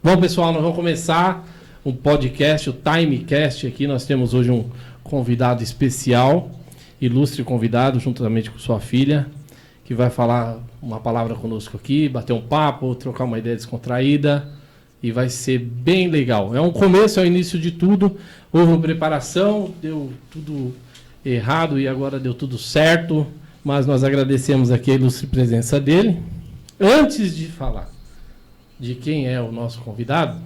Bom, pessoal, nós vamos começar um podcast, o Timecast aqui. Nós temos hoje um convidado especial, ilustre convidado, juntamente com sua filha, que vai falar uma palavra conosco aqui, bater um papo, trocar uma ideia descontraída, e vai ser bem legal. É um começo, é o início de tudo. Houve uma preparação, deu tudo errado e agora deu tudo certo, mas nós agradecemos aqui a ilustre presença dele. Antes de falar de quem é o nosso convidado,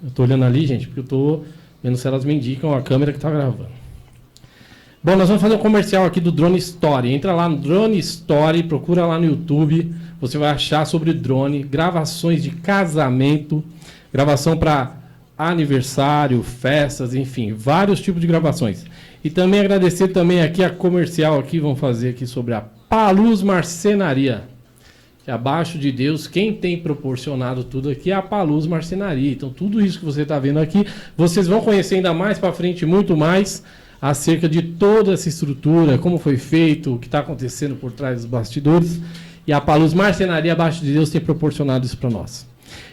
eu estou olhando ali, gente, porque eu estou vendo se elas me indicam a câmera que está gravando. Bom, nós vamos fazer um comercial aqui do Drone Story. Entra lá no Drone Story, procura lá no YouTube, você vai achar sobre drone, gravações de casamento, gravação para aniversário, festas, enfim, vários tipos de gravações. E também agradecer também aqui a comercial aqui, vamos fazer aqui sobre a Paluz Marcenaria. Abaixo de Deus, quem tem proporcionado tudo aqui é a Paluz Marcenaria. Então, tudo isso que você está vendo aqui, vocês vão conhecer ainda mais para frente, muito mais, acerca de toda essa estrutura, como foi feito, o que está acontecendo por trás dos bastidores. E a Paluz Marcenaria, abaixo de Deus, tem proporcionado isso para nós.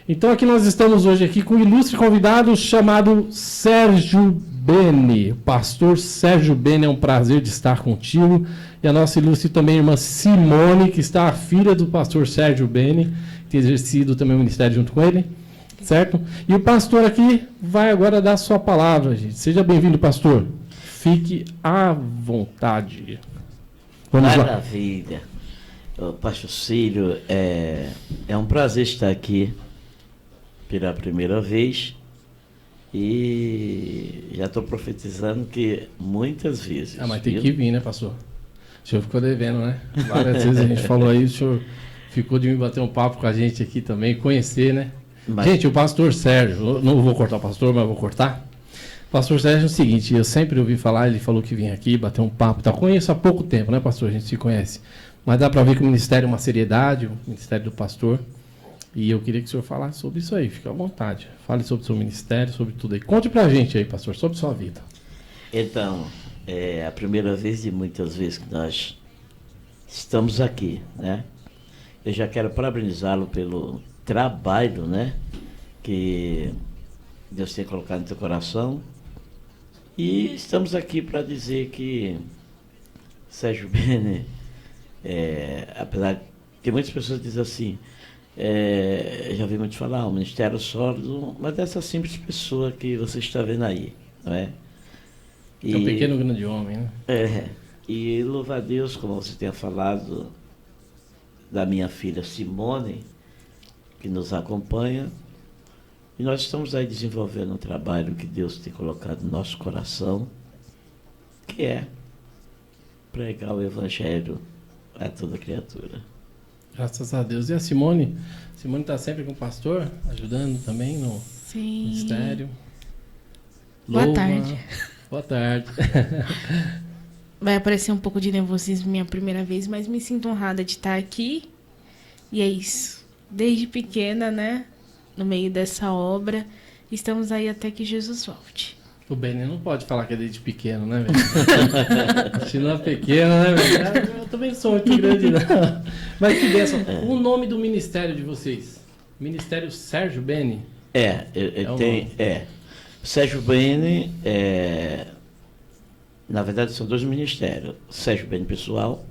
Então, aqui nós estamos hoje aqui com um ilustre convidado chamado Sérgio Bene. O pastor Sérgio Bene, é um prazer de estar contigo. E a nossa ilustre também irmã Simone, que está a filha do pastor Sérgio Bene, que tem exercido também o ministério junto com ele, certo? E o pastor aqui vai agora dar sua palavra, gente. Seja bem-vindo, pastor. Fique à vontade. Vamos Maravilha. Lá. Pastor Cílio, é um prazer estar aqui pela primeira vez e já estou profetizando que muitas vezes. Mas tem que vir, né, pastor? O senhor ficou devendo, né? Várias vezes a gente falou aí, o senhor ficou de me bater um papo com a gente aqui também, conhecer, né? Gente, o pastor Sérgio, não vou cortar o pastor, mas vou cortar. O pastor Sérgio é o seguinte, eu sempre ouvi falar, ele falou que vinha aqui bater um papo, tá? Conheço há pouco tempo, né, pastor? A gente se conhece. Mas dá para ver que o ministério é uma seriedade, o ministério do pastor. E eu queria que o senhor falasse sobre isso aí, fique à vontade. Fale sobre o seu ministério, sobre tudo aí. Conte pra gente aí, pastor, sobre sua vida. Então, é a primeira vez de muitas vezes que nós estamos aqui, né? Eu já quero parabenizá-lo pelo trabalho, né? Que Deus tem colocado no teu coração. E estamos aqui para dizer que Sérgio Bene, apesar que muitas pessoas dizem assim, já vi muito falar, um ministério sólido, mas dessa simples pessoa que você está vendo aí, não é? É um pequeno grande homem, né? E louva a Deus, como você tenha falado, da minha filha Simone, que nos acompanha. E nós estamos aí desenvolvendo um trabalho que Deus tem colocado no nosso coração, que é pregar o Evangelho a toda criatura. Graças a Deus. E a Simone? Simone está sempre com o pastor, ajudando também no ministério. Boa tarde. Boa tarde. Vai aparecer um pouco de nervosismo minha primeira vez, mas me sinto honrada de estar aqui. E é isso. Desde pequena, né? No meio dessa obra, estamos aí até que Jesus volte. O Beni não pode falar que é desde pequeno, né, velho? Se não é pequeno, né, velho? Eu também não sou muito grande, não. Mas que bênção. O nome do ministério de vocês? Ministério Sérgio Bene? Sérgio Bene, na verdade são dois ministérios. Sérgio Bene pessoal,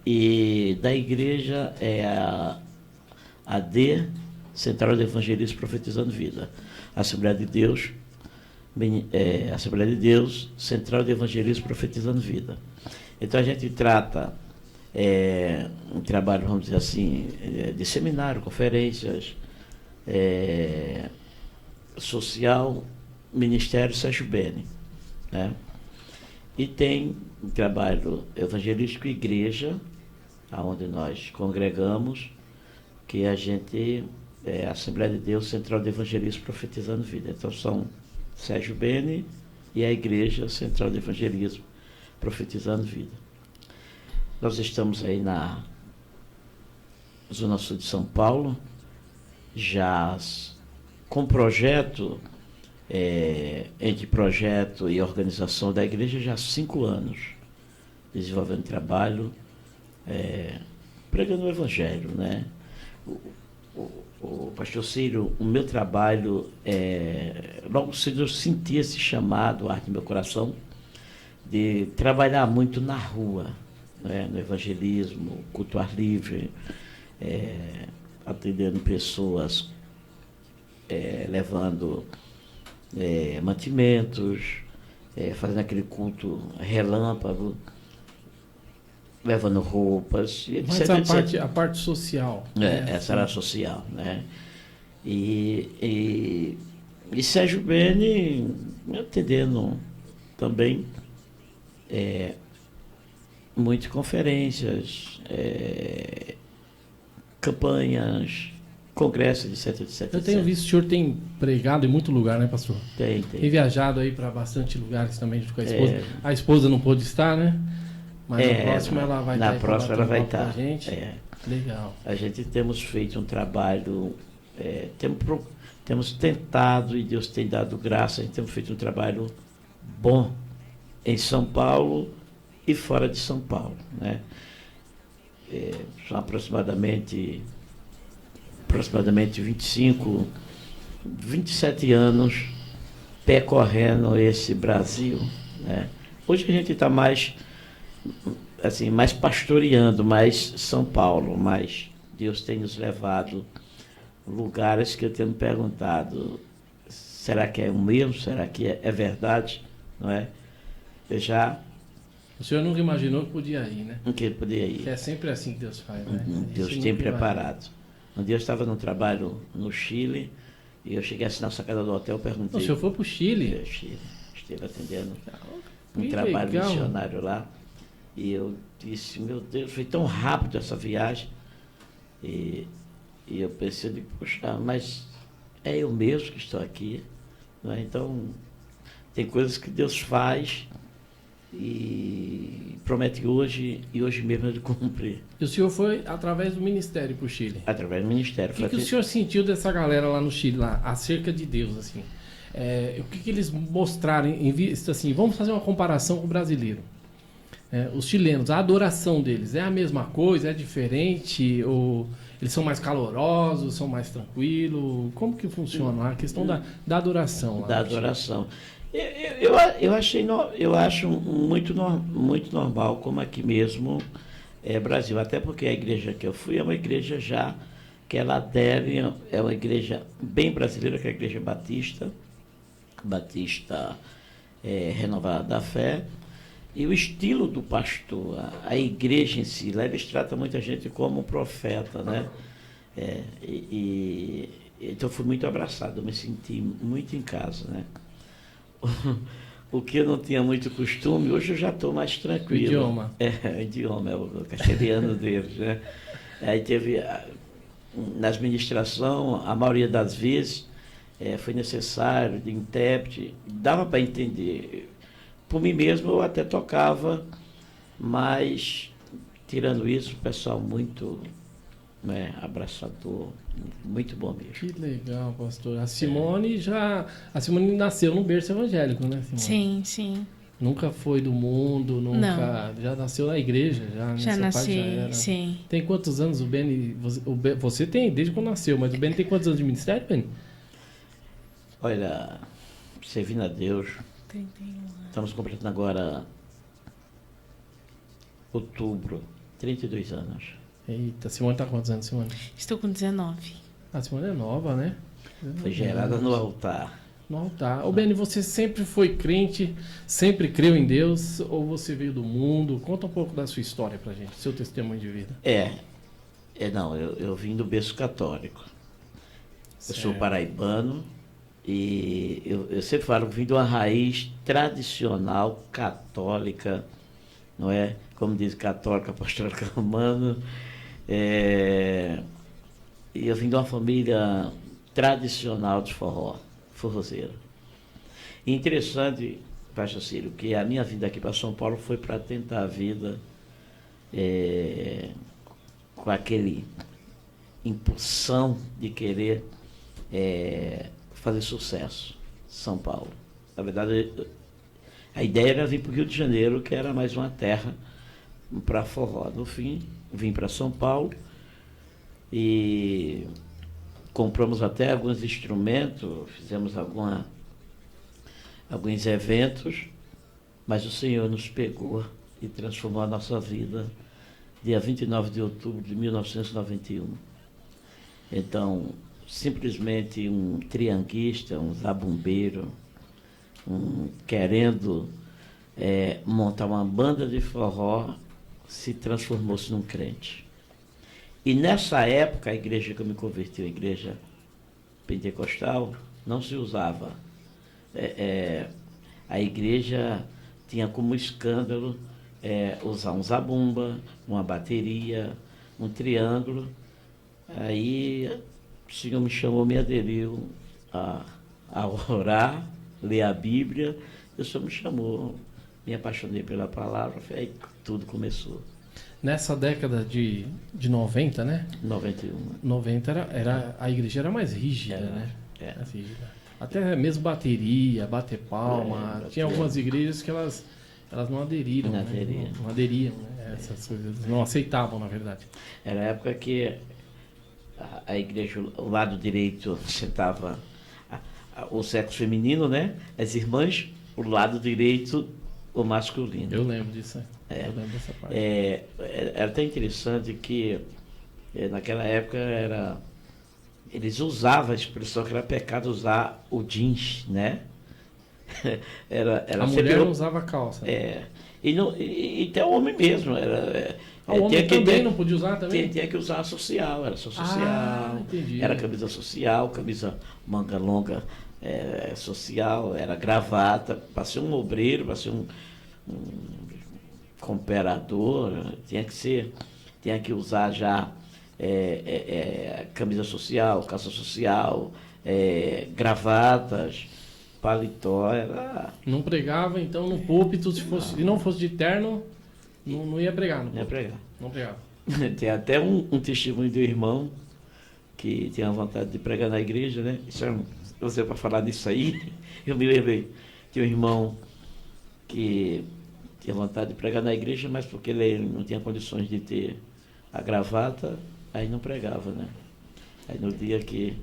e da igreja é a AD, Central de Evangelismo Profetizando Vida. Assembleia de Deus, Assembleia de Deus, Central de Evangelismo Profetizando Vida. Então a gente trata um trabalho, vamos dizer assim, de seminário, conferências, social, Ministério Sérgio Bene, né? E tem um trabalho evangelístico igreja, aonde nós congregamos, que a gente Assembleia de Deus, Central de Evangelismo Profetizando Vida. Então são Sérgio Bene e a Igreja Central de Evangelismo Profetizando Vida. Nós estamos aí na Zona Sul de São Paulo, já com projeto, entre projeto e organização da igreja, já há 5 anos, desenvolvendo trabalho, pregando o Evangelho, né? o pastor Círio, o meu trabalho, logo cedo eu senti esse chamado, arte no meu coração, de trabalhar muito na rua, né, no evangelismo, culto ao ar livre, atendendo pessoas, levando mantimentos, fazendo aquele culto relâmpago, levando roupas, Mas etc. a parte social. Essa era a social, né? E Sérgio Bene atendendo também muitas conferências, campanhas, congressos, etc. Eu tenho visto, o senhor tem pregado em muito lugar, né, pastor? Tem. Tem viajado aí para bastante lugares também junto com a esposa. A esposa não pôde estar, né? Mas na próxima ela vai estar. Na próxima ela vai estar. Com a gente. Legal. A gente temos feito um trabalho, temos tentado, e Deus tem dado graça, a gente tem feito um trabalho bom em São Paulo e fora de São Paulo, né? São aproximadamente 25, 27 anos percorrendo esse Brasil, né? Hoje a gente está mais pastoreando mais São Paulo, mas Deus tem nos levado lugares que eu tenho me perguntado, será que é o mesmo? Será que é verdade? Não é? O senhor nunca imaginou que podia ir, né? Que podia ir. É sempre assim que Deus faz, né? Deus tem preparado. Um dia eu estava num trabalho no Chile e eu cheguei assim na sacada do hotel e perguntei... O senhor foi para o Chile? Chile. Estive atendendo Que trabalho legal. missionário lá. E eu disse, meu Deus, foi tão rápido essa viagem. E eu pensei, poxa, mas é eu mesmo que estou aqui. Não é? Então, tem coisas que Deus faz e promete hoje, e hoje mesmo ele cumpre. E o senhor foi através do ministério para o Chile? Através do ministério. O que o senhor sentiu dessa galera lá no Chile, lá, acerca de Deus, assim? O que eles mostraram em vista, assim, vamos fazer uma comparação com o brasileiro. Os chilenos, a adoração deles é a mesma coisa, é diferente, ou eles são mais calorosos, são mais tranquilos? Como que funciona a questão da adoração? Lá da adoração. Eu acho muito normal, como aqui mesmo Brasil, até porque a igreja que eu fui é uma igreja já que ela adere, é uma igreja bem brasileira, que é a igreja Batista Renovada da Fé, e o estilo do pastor, a igreja em si, lá eles tratam muita gente como profeta, né? Então eu fui muito abraçado, eu me senti muito em casa, né? O que eu não tinha muito costume, hoje eu já estou mais tranquilo. O idioma. O idioma, é o castelhano deles, né? Aí teve, na administração, a maioria das vezes, foi necessário de intérprete, dava para entender. Por mim mesmo eu até tocava, mas, tirando isso, o pessoal muito abraçador, muito bom mesmo. Que legal, pastor. A Simone nasceu no berço evangélico, né, Simone? Sim. Nunca foi do mundo, nunca. Já nasceu na igreja, já. Já nasci, sim. Tem quantos anos o Beni? Você tem desde quando nasceu, mas o Beni tem quantos anos de ministério, Beni? Olha, servindo a Deus. 31 anos. Estamos completando agora outubro, 32 anos. Eita, Simone tá com quantos anos, Simone? Estou com 19. A Simone é nova, né? Foi gerada no altar. No altar. Ô, Beni, você sempre foi crente, sempre creu em Deus, ou você veio do mundo? Conta um pouco da sua história pra gente, seu testemunho de vida. Eu vim do berço católico. Eu sou paraibano e eu sempre falo que vim de uma raiz tradicional católica, não é? Como diz católica, apostólica romana. E eu vim de uma família tradicional de forrozeiro. E interessante, pastor Círio, que a minha vinda aqui para São Paulo foi para tentar a vida com aquele impulsão de querer fazer sucesso em São Paulo. Na verdade, a ideia era vir para o Rio de Janeiro, que era mais uma terra para forró. No fim, vim para São Paulo e compramos até alguns instrumentos, fizemos alguns eventos, mas o Senhor nos pegou e transformou a nossa vida dia 29 de outubro de 1991. Então, simplesmente um trianguista, um zabumbeiro, querendo montar uma banda de forró, se transformou-se num crente. E nessa época, a igreja que eu me converti, a igreja pentecostal, não se usava. A igreja tinha como escândalo usar um zabumba, uma bateria, um triângulo. Aí o Senhor me chamou, me aderiu a orar, ler a Bíblia. O Senhor me chamou, me apaixonei pela palavra, aí tudo começou. Nessa década de 90, né? 91. 90 a igreja era mais rígida, né? Mais rígida. Até mesmo bateria, bater palma. Tinha algumas igrejas que elas não aderiram. Não aderiam, né? Essas coisas. Não aceitavam, na verdade. Era a época que a igreja, o lado direito, sentava o sexo feminino, né? As irmãs, o lado direito, o masculino. Eu lembro disso, eu lembro dessa parte. Era até interessante que naquela época eles usavam a expressão que era pecado usar o jeans, né? A mulher não usava calça. E até o homem mesmo. O homem também não podia usar também? Tinha que usar social, era só social. Entendi. Era camisa social, camisa manga longa social, era gravata, para ser um obreiro, para ser um cooperador, tinha que usar já camisa social, calça social, gravatas, paletó, Não pregava, então, no púlpito, se não fosse de terno, não ia pregar. Não ia pregar. Não pregava. Tem até um testemunho do irmão que tinha vontade de pregar na igreja, né? Você para falar disso aí, eu me lembrei. Tinha um irmão que tinha vontade de pregar na igreja, mas porque ele não tinha condições de ter a gravata, aí não pregava, né? Aí no dia que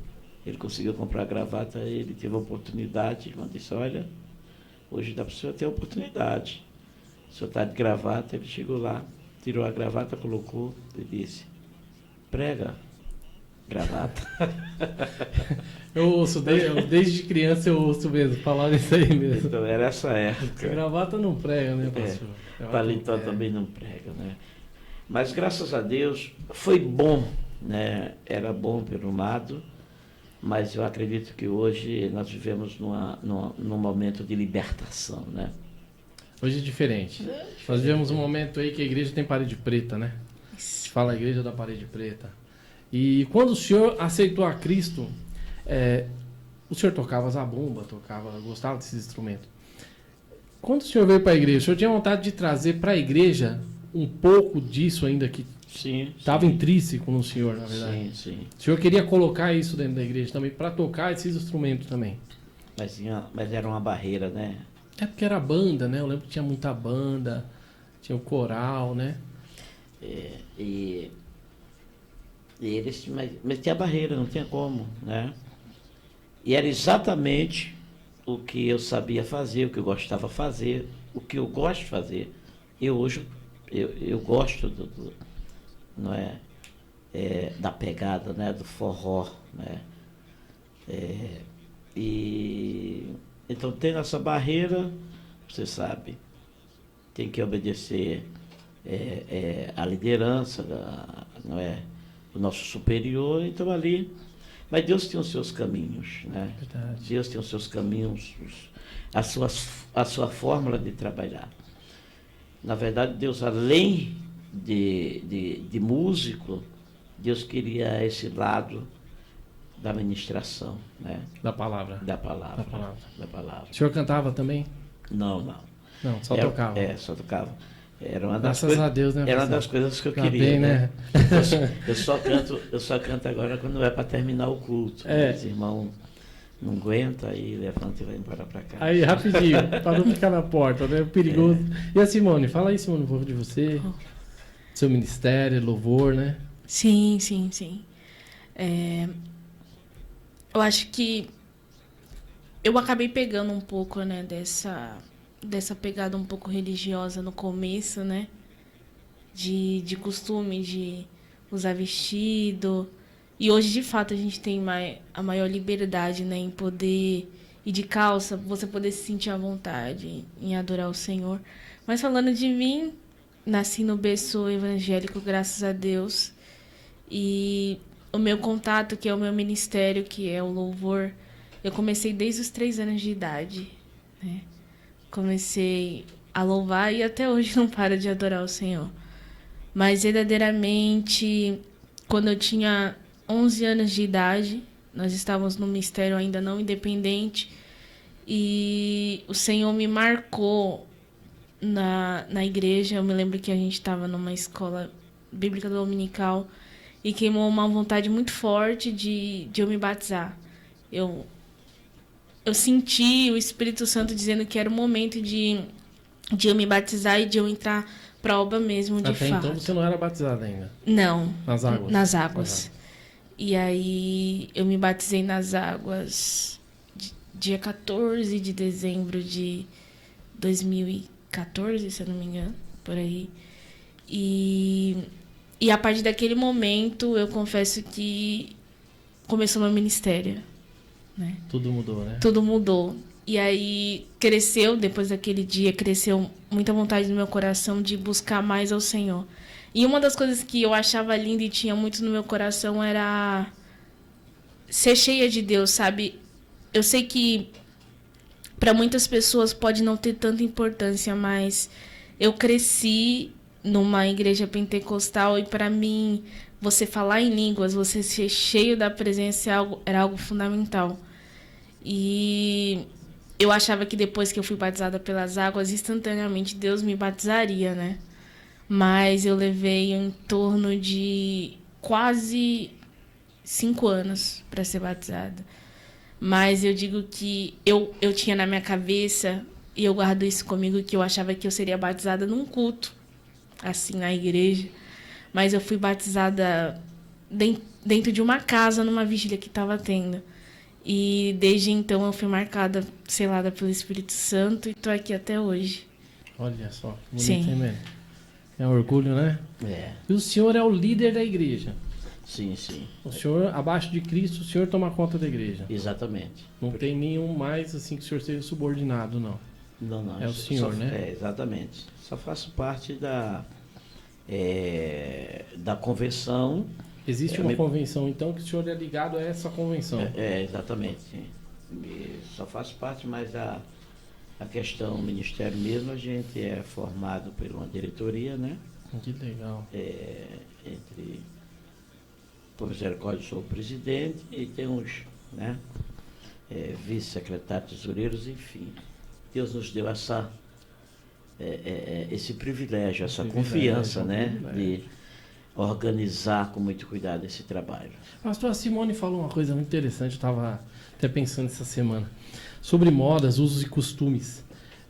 ele conseguiu comprar a gravata, ele teve a oportunidade, quando disse, olha, hoje dá para o senhor ter a oportunidade. O senhor está de gravata, ele chegou lá, tirou a gravata, colocou e disse, prega gravata. Eu ouço, desde criança eu ouço mesmo, falar isso aí mesmo. Então era essa época. Gravata não prega, né, pastor? Paletó também não prega, né? Mas graças a Deus foi bom, né? Era bom pelo lado, mas eu acredito que hoje nós vivemos num momento de libertação, né? Hoje é diferente. Nós vivemos um momento aí que a igreja tem parede preta, né? A gente fala a igreja da parede preta. E quando o senhor aceitou a Cristo, o senhor tocava zabumba, gostava desses instrumentos. Quando o senhor veio para a igreja, o senhor tinha vontade de trazer para a igreja um pouco disso ainda que estava intrínseco no senhor, na verdade? Sim. O senhor queria colocar isso dentro da igreja também, para tocar esses instrumentos também? Mas era uma barreira, né? É porque era banda, né? Eu lembro que tinha muita banda, tinha o coral, né? Mas tinha barreira, não tinha como, né? E era exatamente o que eu sabia fazer, o que eu gostava de fazer, o que eu gosto de fazer. Eu gosto não da pegada, né? Do forró, né? Então, tendo essa barreira, você sabe, tem que obedecer a liderança, do nosso superior, então ali. Mas Deus tem os seus caminhos, né? Verdade. Deus tem os seus caminhos, a sua fórmula de trabalhar. Na verdade, Deus, além de músico, Deus queria esse lado da ministração, né? Da palavra. Da palavra. O senhor cantava também? Não, só tocava. Só tocava. Era uma das coisas, a Deus, né? Era uma das coisas que eu queria. Bem, né? Eu só canto agora quando é para terminar o culto. Os irmãos não aguentam, aí levanta e vai embora para casa. Aí, rapidinho, para não ficar na porta, né? Perigoso. E a Simone? Fala aí, Simone, um pouco de você. Seu ministério, louvor, né? Sim. eu acho que eu acabei pegando um pouco, né, dessa pegada um pouco religiosa no começo, né? De costume de usar vestido. E hoje, de fato, a gente tem a maior liberdade, né, em poder ir de calça, você poder se sentir à vontade em adorar o Senhor. Mas falando de mim, nasci no berço evangélico, graças a Deus. E o meu contato, que é o meu ministério, que é o louvor, eu comecei desde os 3 anos de idade, né? Comecei a louvar e até hoje não paro de adorar o Senhor. Mas verdadeiramente, quando eu tinha 11 anos de idade, nós estávamos no ministério ainda não independente e o Senhor me marcou na igreja. Eu me lembro que a gente estava numa escola bíblica dominical e queimou uma vontade muito forte de eu me batizar. Eu senti o Espírito Santo dizendo que era o momento de eu me batizar e de eu entrar para a obra mesmo, de Até fato. então você não era batizada ainda? Não. Nas águas? Nas águas. E aí eu me batizei nas águas dia 14 de dezembro de 2014, se eu não me engano, por aí. E a partir daquele momento, eu confesso que começou meu ministério, né? Tudo mudou, né? Tudo mudou. E aí cresceu, depois daquele dia, cresceu muita vontade no meu coração de buscar mais ao Senhor. E uma das coisas que eu achava linda e tinha muito no meu coração era ser cheia de Deus, sabe? Eu sei que para muitas pessoas pode não ter tanta importância, mas eu cresci numa igreja pentecostal e para mim você falar em línguas, você ser cheio da presença era algo fundamental. E eu achava que depois que eu fui batizada pelas águas, instantaneamente Deus me batizaria, né? Mas eu levei em torno de quase 5 anos para ser batizada. Mas eu digo que eu tinha na minha cabeça, e eu guardo isso comigo, que eu achava que eu seria batizada num culto, assim, na igreja. Mas eu fui batizada dentro de uma casa, numa vigília que estava tendo. E desde então eu fui marcada, selada pelo Espírito Santo e estou aqui até hoje. Olha só, bonito, Sim. hein, Mary? É um orgulho, né? É. E o senhor é o líder da igreja. Sim, sim. O senhor, abaixo de Cristo, o senhor toma conta da igreja. Exatamente. Não tem nenhum mais assim que o senhor seja subordinado, não. Não. É o senhor, né? É, exatamente. Só faço parte da convenção. Existe uma convenção, então, que o senhor é ligado a essa convenção. Exatamente. E só faço parte, mas a questão ministério mesmo, a gente é formado por uma diretoria, né? Que legal. Entre por misericórdia sou o presidente e tem uns, né, vice-secretários, tesoureiros, enfim. Deus nos deu esse privilégio, essa confiança, né, de organizar com muito cuidado esse trabalho. Pastor, a Simone falou uma coisa muito interessante, eu estava até pensando essa semana, sobre modas, usos e costumes,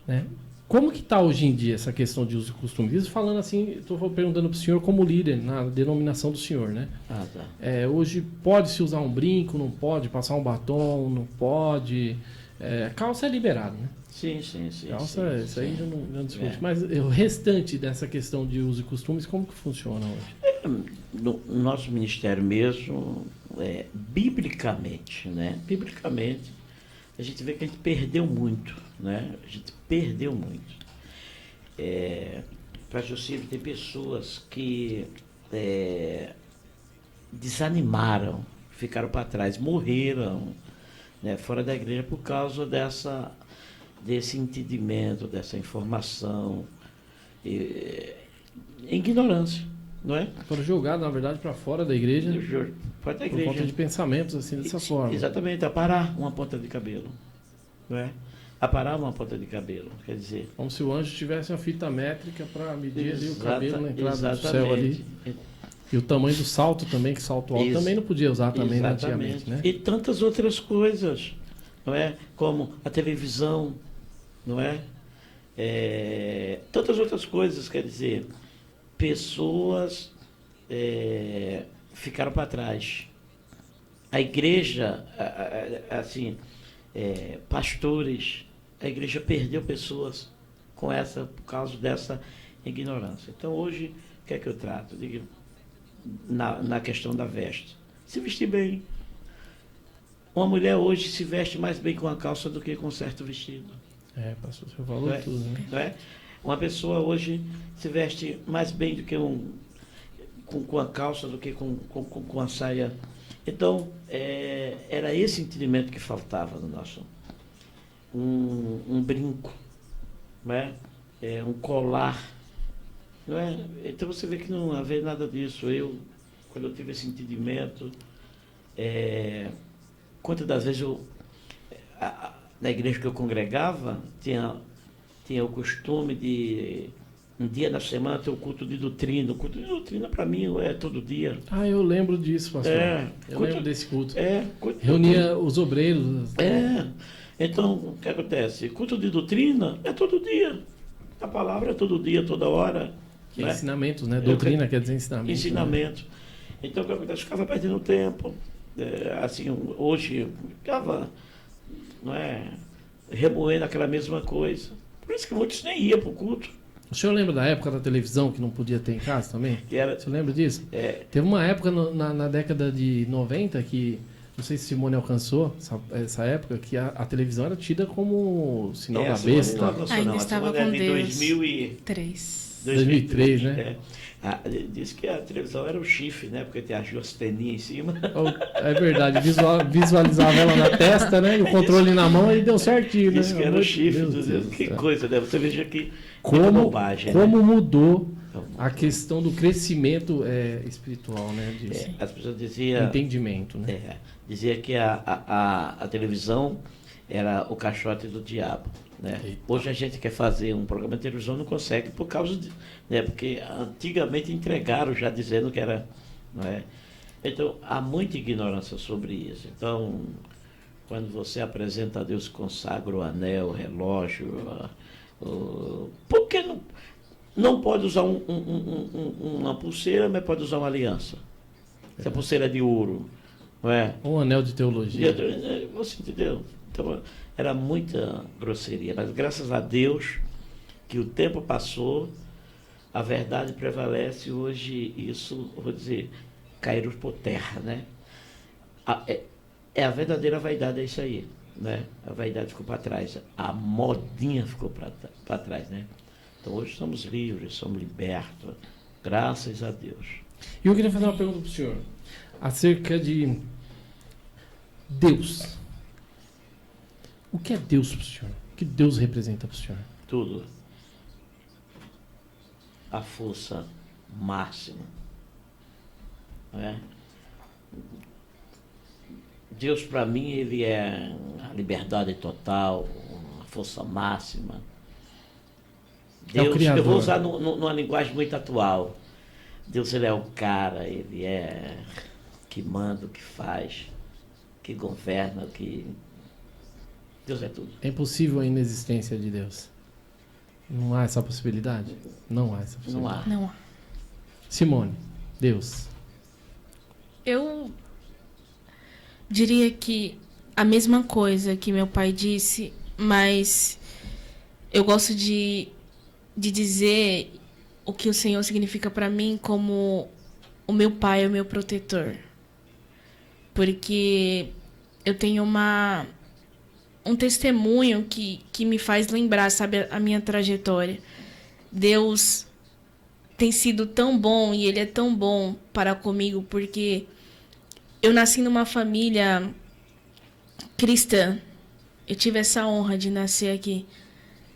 né? Como que está hoje em dia essa questão de uso e costumes? Isso falando assim, estou perguntando para o senhor como líder, na denominação do senhor, né? Ah, tá. Hoje pode-se usar um brinco, não pode, passar um batom, não pode. Calça é liberado, né? Sim. Calça, isso aí já não discute. É. Mas o restante dessa questão de uso e costumes, como que funciona hoje? No nosso ministério mesmo, biblicamente, né? Biblicamente, a gente vê que a gente perdeu muito, né? A gente perdeu muito. Para Jocílio, tem pessoas que desanimaram, ficaram para trás, morreram, né, fora da igreja por causa desse entendimento, dessa informação, ignorância, não é? Foram jogados, na verdade, para fora da igreja, Fora da por conta igreja. de pensamentos assim, dessa forma. Exatamente, aparar uma ponta de cabelo, não é? Aparar uma ponta de cabelo, quer dizer... Como se o anjo tivesse uma fita métrica para medir ali o Exata- cabelo na entrada do exatamente. céu ali. E o tamanho do salto também, que salto alto também não podia usar também, né, Exatamente. antigamente, né? E tantas outras coisas, não é? Como a televisão, não é? Tantas outras coisas, quer dizer, pessoas ficaram para trás, a igreja, assim, pastores, a igreja perdeu pessoas por causa dessa ignorância. Então, hoje, o que é que eu trato? Digo, na questão da veste. Se vestir bem. Uma mulher hoje se veste mais bem com a calça do que com um certo vestido. Pastor, você falou tudo, né? Não é? Uma pessoa hoje se veste mais bem do que com a calça do que com a saia. Então, era esse entendimento que faltava no nosso. Um brinco, não é? Um colar. Não é? Então você vê que não havia nada disso. Quando eu tive esse entendimento, quantas das vezes na igreja que eu congregava, tinha o costume de, um dia na semana, ter o culto de doutrina. O culto de doutrina, para mim, é todo dia. Eu lembro disso, pastor. Eu lembro desse culto. Reunia os obreiros. Então, o que acontece? Culto de doutrina é todo dia. A palavra é todo dia, toda hora. Que né? Ensinamentos, né? Doutrina quer dizer ensinamento. Ensinamento. Né? Então, o que acontece? Eu ficava perdendo tempo. Assim, hoje, eu ficava, não é, remoendo aquela mesma coisa. Por isso que muitos nem iam para o culto. O senhor lembra da época da televisão que não podia ter em casa também? O senhor lembra disso? Teve uma época na década de 90 que, não sei se Simone alcançou essa época, que a televisão era tida como sinal da besta. Ainda estava com Deus. 2003, né? Diz que a televisão era o chifre, né? Porque tem as duas teninhas em cima. É verdade, visualizava ela na testa, né? E o controle na mão e deu certinho, né? Diz que era o chifre do Deus. Que coisa, né? Você veja que bobagem, como mudou a questão do crescimento espiritual, né? As pessoas diziam... Entendimento, né? Dizia que a televisão era o caixote do diabo. Né? Hoje a gente quer fazer um programa de televisão, não consegue por causa de, né? Porque antigamente entregaram já dizendo que era, não é? Então há muita ignorância sobre isso. Então, quando você apresenta a Deus, consagra o anel, o relógio, por que não pode usar uma pulseira, mas pode usar uma aliança? Se a pulseira é de ouro, não é? Um anel de teologia. Você entendeu? Então, era muita grosseria, mas graças a Deus que o tempo passou, a verdade prevalece. Hoje isso, vou dizer, caíram por terra, né? A verdadeira vaidade, é isso aí, né? A vaidade ficou para trás, a modinha ficou para trás, né? Então hoje somos livres, somos libertos, graças a Deus. E eu queria fazer uma pergunta para o senhor acerca de Deus. O que é Deus para o senhor? O que Deus representa para o senhor? Tudo. A força máxima. Não é? Deus, para mim, ele é a liberdade total, a força máxima. Deus, é o Criador. Eu vou usar numa linguagem muito atual. Deus, ele é o cara, ele é que manda, o que faz, que governa, que... Deus é tudo. É impossível a inexistência de Deus. Não há essa possibilidade? Não há essa possibilidade. Não há. Simone, Deus. Eu diria que a mesma coisa que meu pai disse, mas eu gosto de dizer o que o Senhor significa para mim como o meu pai, o meu protetor. Porque eu tenho um testemunho que me faz lembrar, sabe, a minha trajetória. Deus tem sido tão bom e Ele é tão bom para comigo, porque eu nasci numa família cristã. Eu tive essa honra de nascer aqui.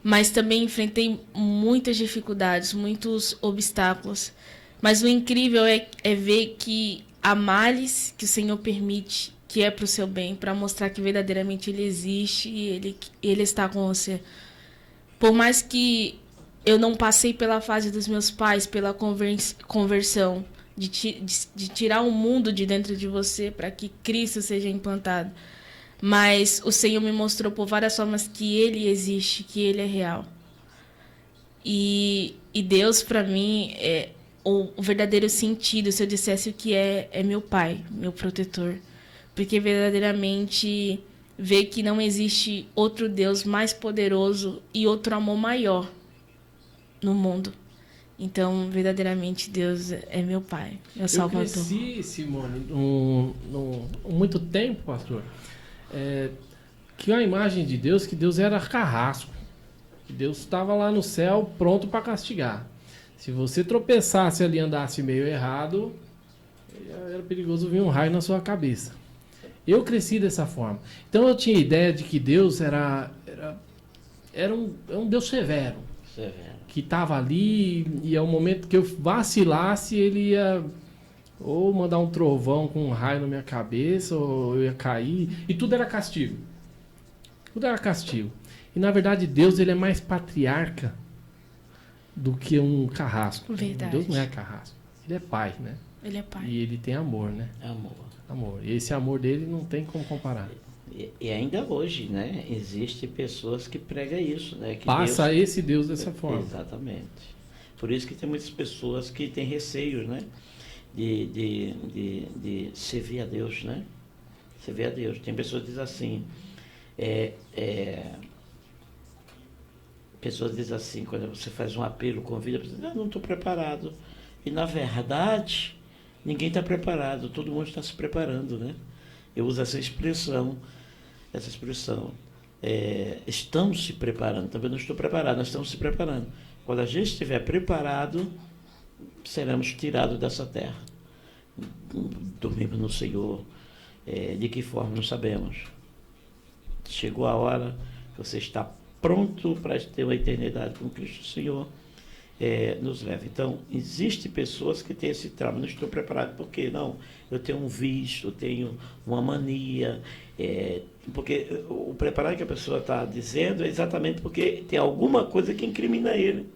Mas também enfrentei muitas dificuldades, muitos obstáculos. Mas o incrível é ver que há males que o Senhor permite, que é para o seu bem, para mostrar que verdadeiramente Ele existe e Ele está com você. Por mais que eu não passei pela fase dos meus pais, pela conversão, de tirar o mundo de dentro de você para que Cristo seja implantado. Mas o Senhor me mostrou por várias formas que Ele existe, que Ele é real. E Deus, para mim, é o verdadeiro sentido, se eu dissesse o que é meu pai, meu protetor. Porque verdadeiramente ver que não existe outro Deus mais poderoso e outro amor maior no mundo. Então, verdadeiramente, Deus é meu Pai, meu Salvador. Eu cresci, Simone, muito tempo, pastor, que a imagem de Deus, que Deus era carrasco. Que Deus estava lá no céu pronto para castigar. Se você tropeçasse ali e andasse meio errado, era perigoso vir um raio na sua cabeça. Eu cresci dessa forma. Então eu tinha a ideia de que Deus era um Deus severo. Que estava ali e ao momento que eu vacilasse, ele ia ou mandar um trovão com um raio na minha cabeça, ou eu ia cair. E tudo era castigo. Tudo era castigo. E na verdade Deus, ele é mais patriarca do que um carrasco. Verdade. Deus não é carrasco. Ele é pai, né? Ele é Pai. E ele tem amor, né? Amor. E esse amor dele não tem como comparar. E ainda hoje, né? Existem pessoas que pregam isso, né? Que Passa Deus... esse Deus dessa forma. Exatamente. Por isso que tem muitas pessoas que têm receio, né? De servir a Deus, né? Servir a Deus. Tem pessoas que dizem assim... Pessoas dizem assim, quando você faz um apelo, convida, não estou preparado. E na verdade, ninguém está preparado, todo mundo está se preparando, né? Eu uso essa expressão. Estamos se preparando, também não estou preparado, nós estamos se preparando. Quando a gente estiver preparado, seremos tirados dessa terra. Dormimos no Senhor. De que forma, não sabemos. Chegou a hora que você está pronto para ter uma eternidade com Cristo Senhor, nos leva. Então, existem pessoas que têm esse trauma. Não estou preparado, porque não? Eu tenho um vício, eu tenho uma mania. Porque o preparado que a pessoa está dizendo é exatamente porque tem alguma coisa que incrimina ele,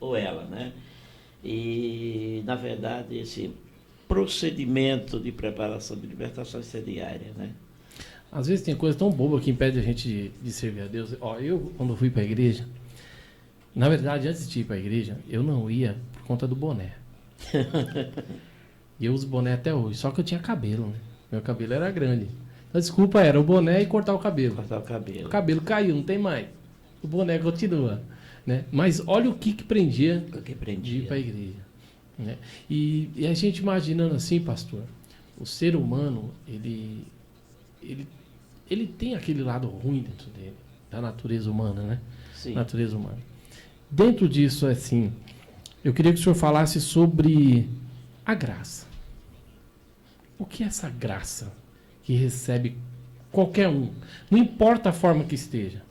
ou ela, né? E, na verdade, esse procedimento de preparação de libertação é diária, né? Às vezes tem coisa tão boba que impede a gente de servir a Deus. Eu, quando fui para a igreja, na verdade, antes de ir para a igreja, eu não ia por conta do boné. E eu uso boné até hoje, só que eu tinha cabelo, né? Meu cabelo era grande. Então, a desculpa era o boné e cortar o cabelo. O cabelo caiu, não tem mais. O boné continua, né? Mas olha o que prendia de ir para a igreja, né? E a gente imaginando assim, pastor, o ser humano, ele tem aquele lado ruim dentro dele, da natureza humana, né? Sim. Natureza humana. Dentro disso, assim, eu queria que o senhor falasse sobre a graça. O que é essa graça que recebe qualquer um? Não importa a forma que esteja.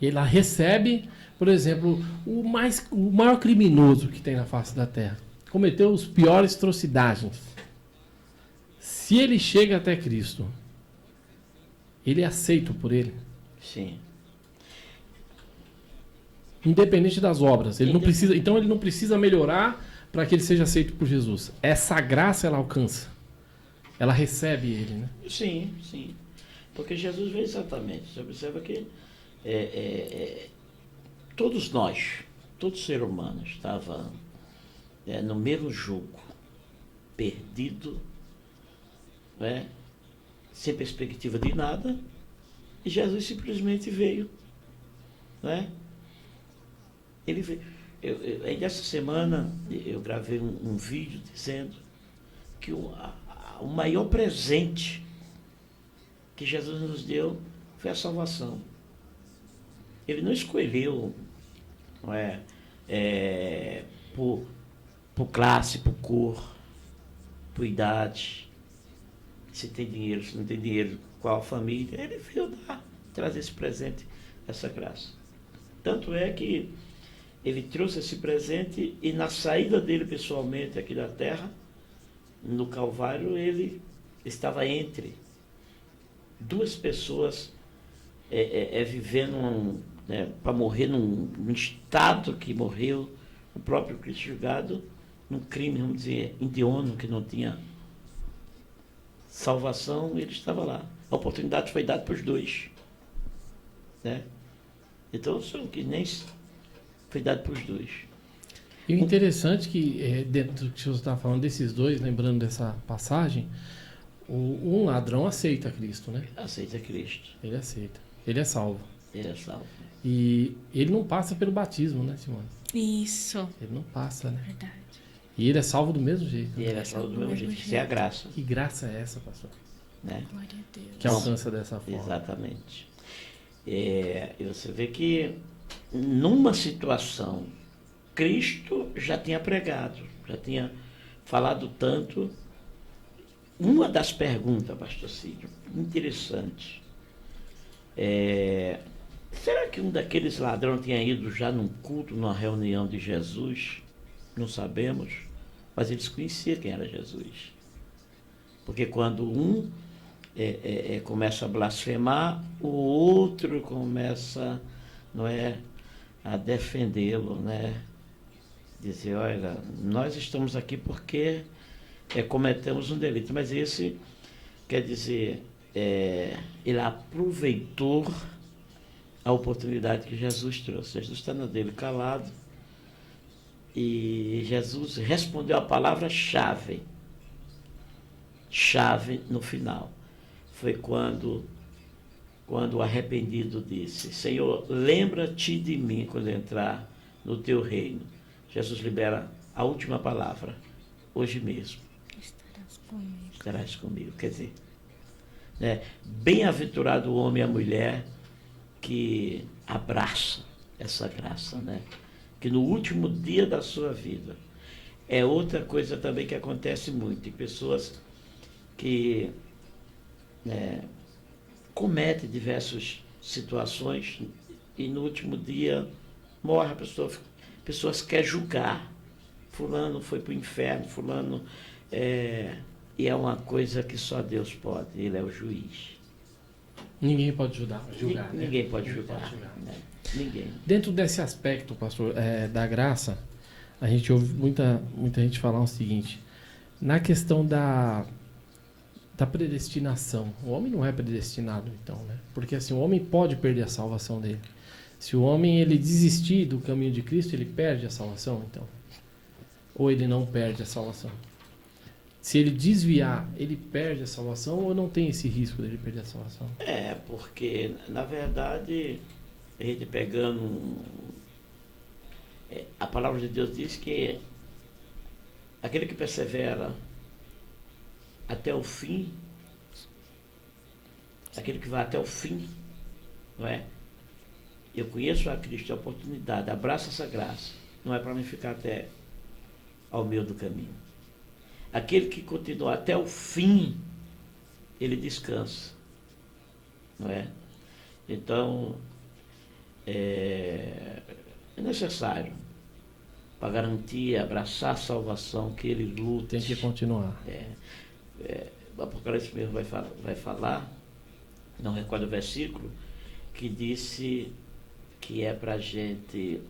Ela recebe, por exemplo, o maior criminoso que tem na face da terra. Cometeu as piores atrocidades. Se ele chega até Cristo, ele é aceito por ele. Sim. Independente das obras. Ele não precisa melhorar para que ele seja aceito por Jesus. Essa graça ela alcança. Ela recebe ele, né? Sim, sim. Porque Jesus veio exatamente. Você observa que todos nós, todo ser humano estava no mesmo jugo, perdido, né? Sem perspectiva de nada, e Jesus simplesmente veio, né? Ele veio. Ainda essa semana eu gravei um vídeo dizendo que o maior presente que Jesus nos deu foi a salvação. Ele não escolheu, não por classe, por cor, por idade, se tem dinheiro, se não tem dinheiro, qual família. Ele veio trazer esse presente, essa graça. Tanto é que ele trouxe esse presente e na saída dele pessoalmente aqui da terra, no Calvário, ele estava entre duas pessoas vivendo para morrer num estado que morreu, o próprio Cristo julgado, num crime, vamos dizer, hediondo, que não tinha salvação, ele estava lá. A oportunidade foi dada para os dois, né? Então, que nem foi dado para os dois. E o interessante é que, dentro do que você está falando desses dois, lembrando dessa passagem, Um ladrão aceita Cristo, né? Aceita Cristo. Ele aceita. Ele é salvo. Ele é salvo. E ele não passa pelo batismo, né, Simone? Isso. Ele não passa, né? Verdade. E ele é salvo do mesmo jeito. E Né? ele é salvo do mesmo jeito. Isso é a graça. Que graça é essa, pastor? Né? Glória a Deus. Que alcança dessa forma. Exatamente. E você vê que numa situação, Cristo já tinha pregado, já tinha falado tanto. Uma das perguntas, pastor Cídio, interessante, será que um daqueles ladrões tinha ido já num culto, numa reunião de Jesus? Não sabemos, mas eles conheciam quem era Jesus. Porque quando um começa a blasfemar, o outro começa, não é, a defendê-lo, né? Dizer, olha, nós estamos aqui porque cometemos um delito. Mas esse, quer dizer, ele aproveitou a oportunidade que Jesus trouxe. Jesus está na dele calado e Jesus respondeu a palavra-chave. Chave no final. Foi quando o arrependido disse, Senhor, lembra-te de mim quando entrar no teu reino. Jesus libera a última palavra, hoje mesmo. Estarás comigo. Estarás comigo. Quer dizer, bem-aventurado o homem e a mulher que abraça essa graça, né? Que no último dia da sua vida. É outra coisa também que acontece muito. Tem pessoas que cometem diversas situações e no último dia morre a pessoa. Pessoas querem julgar. Fulano foi para o inferno, fulano... E é uma coisa que só Deus pode. Ele é o juiz. Ninguém pode julgar. Ninguém pode julgar. Né? Ninguém. Dentro desse aspecto, pastor, da graça, a gente ouve muita gente falar o seguinte. Na questão da predestinação. O homem não é predestinado, então, né? Porque assim, o homem pode perder a salvação dele. Se o homem ele desistir do caminho de Cristo, ele perde a salvação, então. Ou ele não perde a salvação. Se ele desviar, ele perde a salvação ou não tem esse risco dele perder a salvação? Porque, na verdade, a gente pegando... a palavra de Deus diz que aquele que persevera até o fim, aquele que vai até o fim, não é? Eu conheço a Cristo, a oportunidade, abraço essa graça, não é para mim ficar até ao meio do caminho. Aquele que continua até o fim, ele descansa, não é? Então, é necessário, para garantir, abraçar a salvação, que ele lute. Tem que continuar. O Apocalipse mesmo vai falar, não recordo o versículo, que disse que é para a gente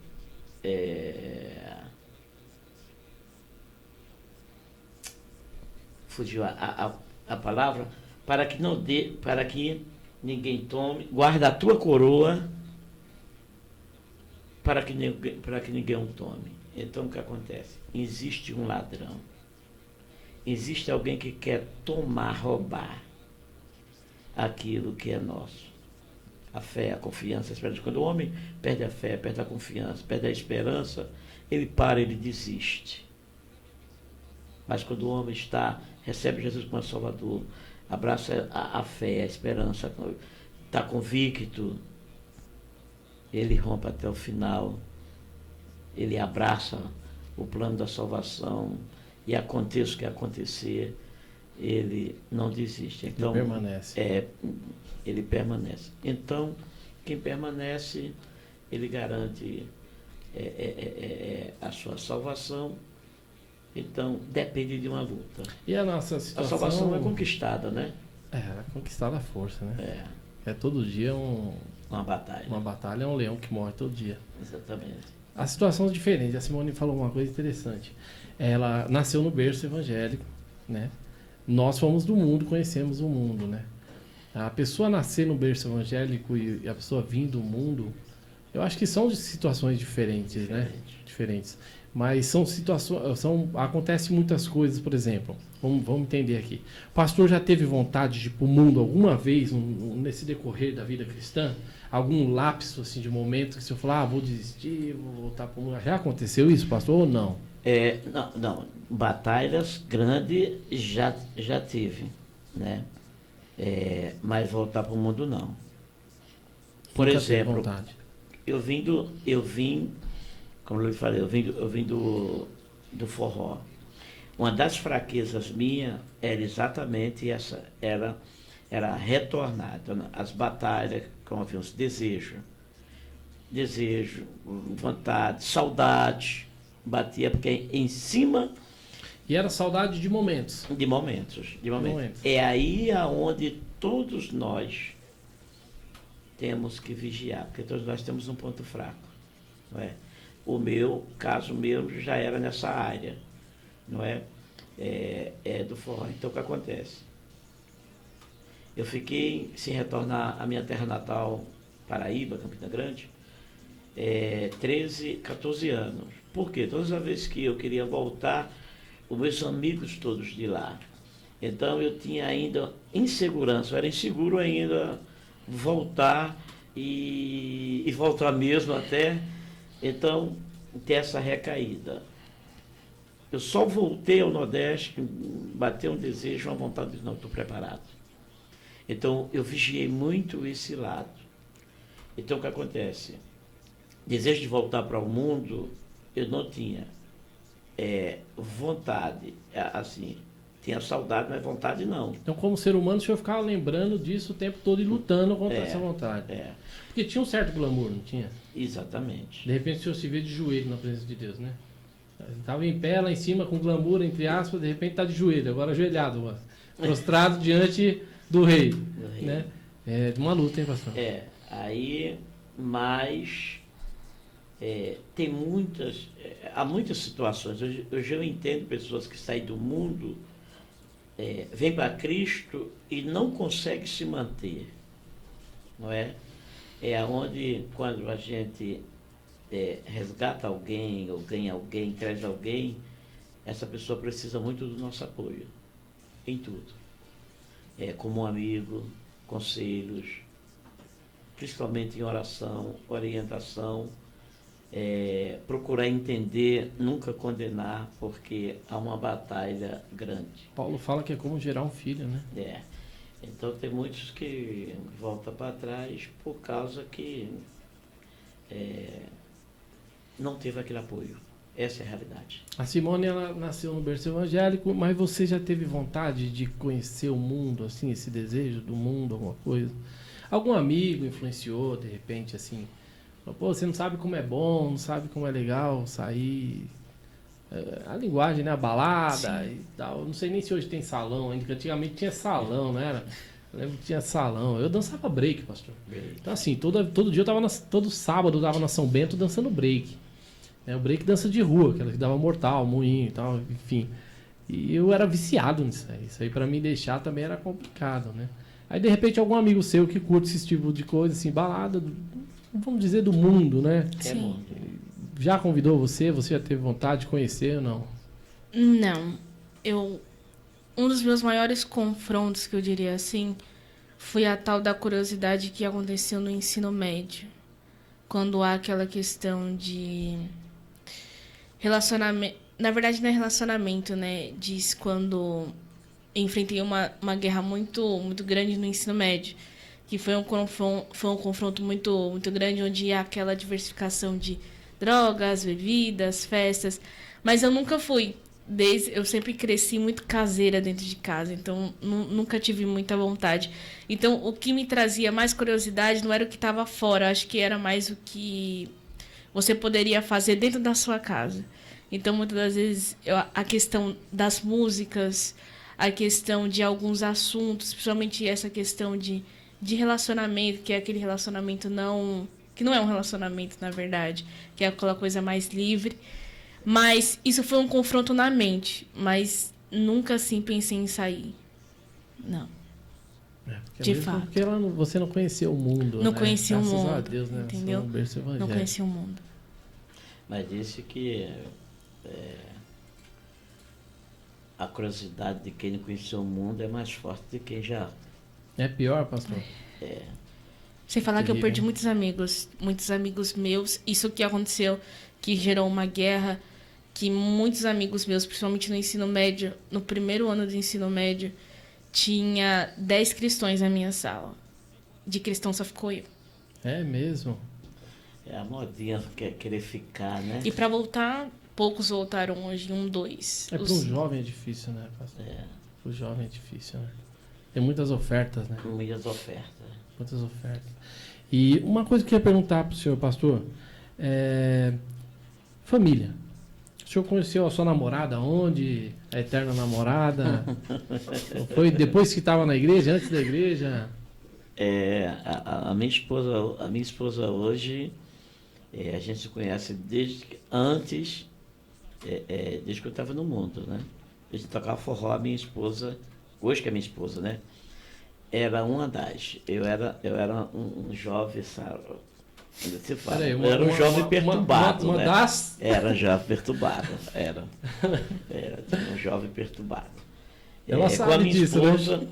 fugiu a palavra, para que ninguém tome, guarda a tua coroa, para que ninguém o tome. Então o que acontece? Existe um ladrão. Existe alguém que quer roubar aquilo que é nosso. A fé, a confiança, a esperança. Quando o homem perde a fé, perde a confiança, perde a esperança, ele desiste. Mas quando o homem recebe Jesus como Salvador, abraça a fé, a esperança, está convicto, ele rompe até o final, ele abraça o plano da salvação, e aconteça o que acontecer, ele não desiste. Então, ele permanece. Ele permanece. Então, quem permanece, ele garante a sua salvação. Então, depende de uma luta. E a nossa situação... A salvação é conquistada, né? É conquistada à força, né? É todo dia uma batalha. Uma batalha é um leão que morre todo dia. Exatamente. A situação é diferente. A Simone falou uma coisa interessante. Ela nasceu no berço evangélico, né? Nós fomos do mundo, conhecemos o mundo, né? A pessoa nascer no berço evangélico e a pessoa vir do mundo, eu acho que são situações diferentes, né? Diferentes. Mas são situações, acontecem muitas coisas, por exemplo. Vamos entender aqui. O pastor já teve vontade de ir para o mundo alguma vez, nesse decorrer da vida cristã? Algum lapso assim, de momento que você falou, vou desistir, vou voltar para o mundo? Já aconteceu isso, pastor, ou não? Não. Batalhas grandes já tive, né? Mas voltar para o mundo não. Por Nunca exemplo, teve vontade. eu vim, como eu lhe falei, eu vim do forró. Uma das fraquezas minhas era exatamente essa, era retornar. Então, as batalhas, como havia uns desejo, vontade, saudade, batia, porque em cima... E era saudade de momentos. De momentos. É aí aonde todos nós temos que vigiar, porque todos nós temos um ponto fraco, não é? O meu caso mesmo já era nessa área, não é? Do forró. Então o que acontece? Eu fiquei sem retornar à minha terra natal, Paraíba, Campina Grande, 13, 14 anos. Por quê? Todas as vezes que eu queria voltar, os meus amigos todos de lá. Então eu tinha ainda insegurança, eu era inseguro ainda voltar e voltar mesmo até. Então, ter essa recaída. Eu só voltei ao Nordeste, bateu um desejo, uma vontade de não, estou preparado. Então, eu vigiei muito esse lado. Então, o que acontece? Desejo de voltar para o mundo, eu não tinha. Vontade, assim, tinha saudade, mas vontade não. Então, como ser humano, o senhor ficava lembrando disso o tempo todo e lutando contra essa vontade. Porque tinha um certo glamour, não tinha? Exatamente. De repente o senhor se vê de joelho na presença de Deus, né? Estava em pé lá em cima com glamour, entre aspas, de repente está de joelho, agora ajoelhado, prostrado diante do rei. Né? É de uma luta, hein, pastor? Aí, mas tem há muitas situações. Hoje eu entendo pessoas que saem do mundo, vêm para Cristo e não conseguem se manter, não é? É onde, quando a gente resgata alguém, ou ganha alguém, traz alguém, essa pessoa precisa muito do nosso apoio, em tudo. Como um amigo, conselhos, principalmente em oração, orientação, procurar entender, nunca condenar, porque há uma batalha grande. Paulo fala que é como gerar um filho, né? Então tem muitos que voltam para trás por causa que não teve aquele apoio. Essa é a realidade. A Simone, ela nasceu no berço evangélico, mas você já teve vontade de conhecer o mundo, assim, esse desejo do mundo, alguma coisa? Algum amigo influenciou, de repente, assim? Pô, você não sabe como é bom, não sabe como é legal sair... A linguagem, né? A balada. Sim. E tal. Não sei nem se hoje tem salão ainda, porque antigamente tinha salão, não era? Eu lembro que tinha salão. Eu dançava break, pastor. Então, assim, todo dia eu tava todo sábado eu tava na São Bento dançando break. O break dança de rua, aquela que dava mortal, moinho e tal, enfim. E eu era viciado nisso aí. Isso aí pra mim deixar também era complicado, né? Aí, de repente, algum amigo seu que curte esse tipo de coisa, assim, balada, vamos dizer, do mundo, né? Sim. Já convidou você? Você já teve vontade de conhecer ou não? Não. Um dos meus maiores confrontos, que eu diria assim, foi a tal da curiosidade que aconteceu no ensino médio. Quando há aquela questão de relacionamento... Na verdade, não é relacionamento, né? Diz quando enfrentei uma guerra muito, muito grande no ensino médio. Que foi um confronto muito, muito grande, onde há aquela diversificação de drogas, bebidas, festas, mas eu nunca fui. Eu sempre cresci muito caseira dentro de casa, então nunca tive muita vontade. Então o que me trazia mais curiosidade não era o que estava fora, acho que era mais o que você poderia fazer dentro da sua casa. Então muitas das vezes a questão das músicas, a questão de alguns assuntos, principalmente essa questão de relacionamento, que é aquele relacionamento que não é um relacionamento, na verdade, que é aquela coisa mais livre. Mas isso foi um confronto na mente, mas nunca assim pensei em sair. Não. De fato. Porque você não conhecia o mundo. Não né? conhecia o mundo. Graças a Deus, né? Entendeu? Não conhecia o mundo. Mas disse que a curiosidade de quem não conheceu o mundo é mais forte de quem já. É pior, pastor? Sem falar que eu Terrível. perdi muitos amigos meus. Isso que aconteceu, que gerou uma guerra, que muitos amigos meus, principalmente no ensino médio, no primeiro ano do ensino médio, tinha 10 cristãos na minha sala. De cristão só ficou eu. É mesmo? É a modinha que querer ficar, né? E pra voltar, poucos voltaram hoje, 1, 2. É, para um jovem é difícil, né, pastor? Para o jovem é difícil, né? Tem muitas ofertas, né? Com muitas ofertas. Muitas ofertas. E uma coisa que eu ia perguntar para o senhor, pastor, família. O senhor conheceu a sua namorada onde? A eterna namorada? Foi depois que estava na igreja, antes da igreja? A minha esposa hoje, a gente se conhece desde que eu estava no mundo, né? A gente tocava forró, a minha esposa, hoje que é minha esposa, né? Era uma das. Eu era um jovem, sabe? Ainda se fala. Peraí, Eu era um jovem perturbado, uma né? das... Era um jovem perturbado, era um jovem perturbado. Ela sabe com a minha disso, esposa, né?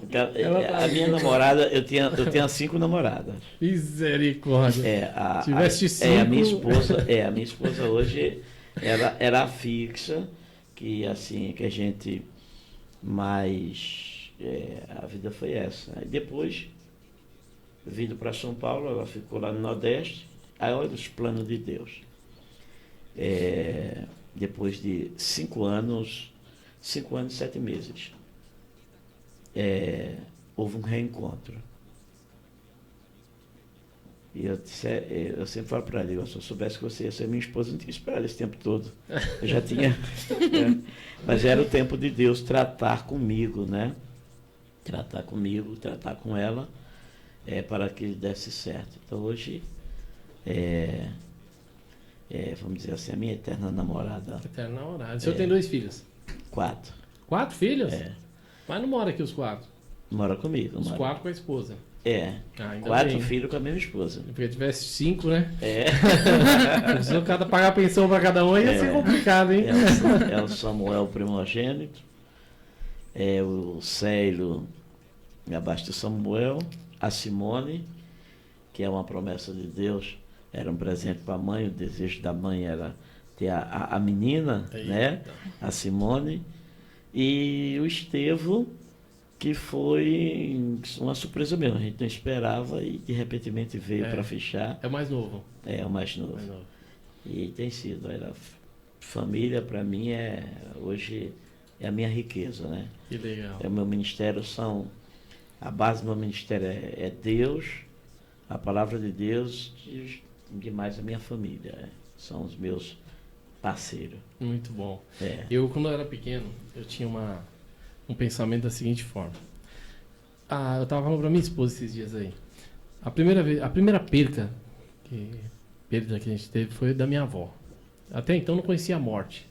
a minha namorada, eu tinha 5 namoradas. Misericórdia. Tiveste 5. A minha esposa hoje era a fixa, que assim, que a gente mais, a vida foi essa. Aí depois, vindo para São Paulo, ela ficou lá no Nordeste, aí olha os planos de Deus. Depois de 5 anos e 7 meses, houve um reencontro. E eu sempre falo para ela, se eu soubesse que você ia ser minha esposa, eu não tinha esperado esse tempo todo. Eu já tinha. Mas era o tempo de Deus tratar comigo, né? Tratar comigo, tratar com ela, para que desse certo. Então hoje, vamos dizer assim, a minha eterna namorada. Eterna namorada. O senhor tem 2 filhos? 4. 4 filhos? Mas não mora aqui os 4? Mora comigo. Os 4 com a esposa? Ainda 4 bem. filhos com a mesma esposa. Porque tivesse 5, né? Se o cara pagar pensão para cada um, ia ser complicado, hein? É o Samuel primogênito, o Célio abaixo do Samuel, a Simone, que é uma promessa de Deus, era um presente para a mãe, o desejo da mãe era ter a menina, né? A Simone, e o Estevão, que foi uma surpresa mesmo, a gente não esperava e de repentemente veio para fechar. É o mais novo. É o mais novo. E tem sido, família para mim hoje é a minha riqueza, né? Que legal. O meu ministério a base do meu ministério é Deus, a palavra de Deus e demais a minha família, são os meus parceiros. Muito bom. Eu, quando eu era pequeno, eu tinha um pensamento da seguinte forma. Eu estava falando para minha esposa esses dias aí. A primeira perda que a gente teve foi da minha avó. Até então não conhecia a morte.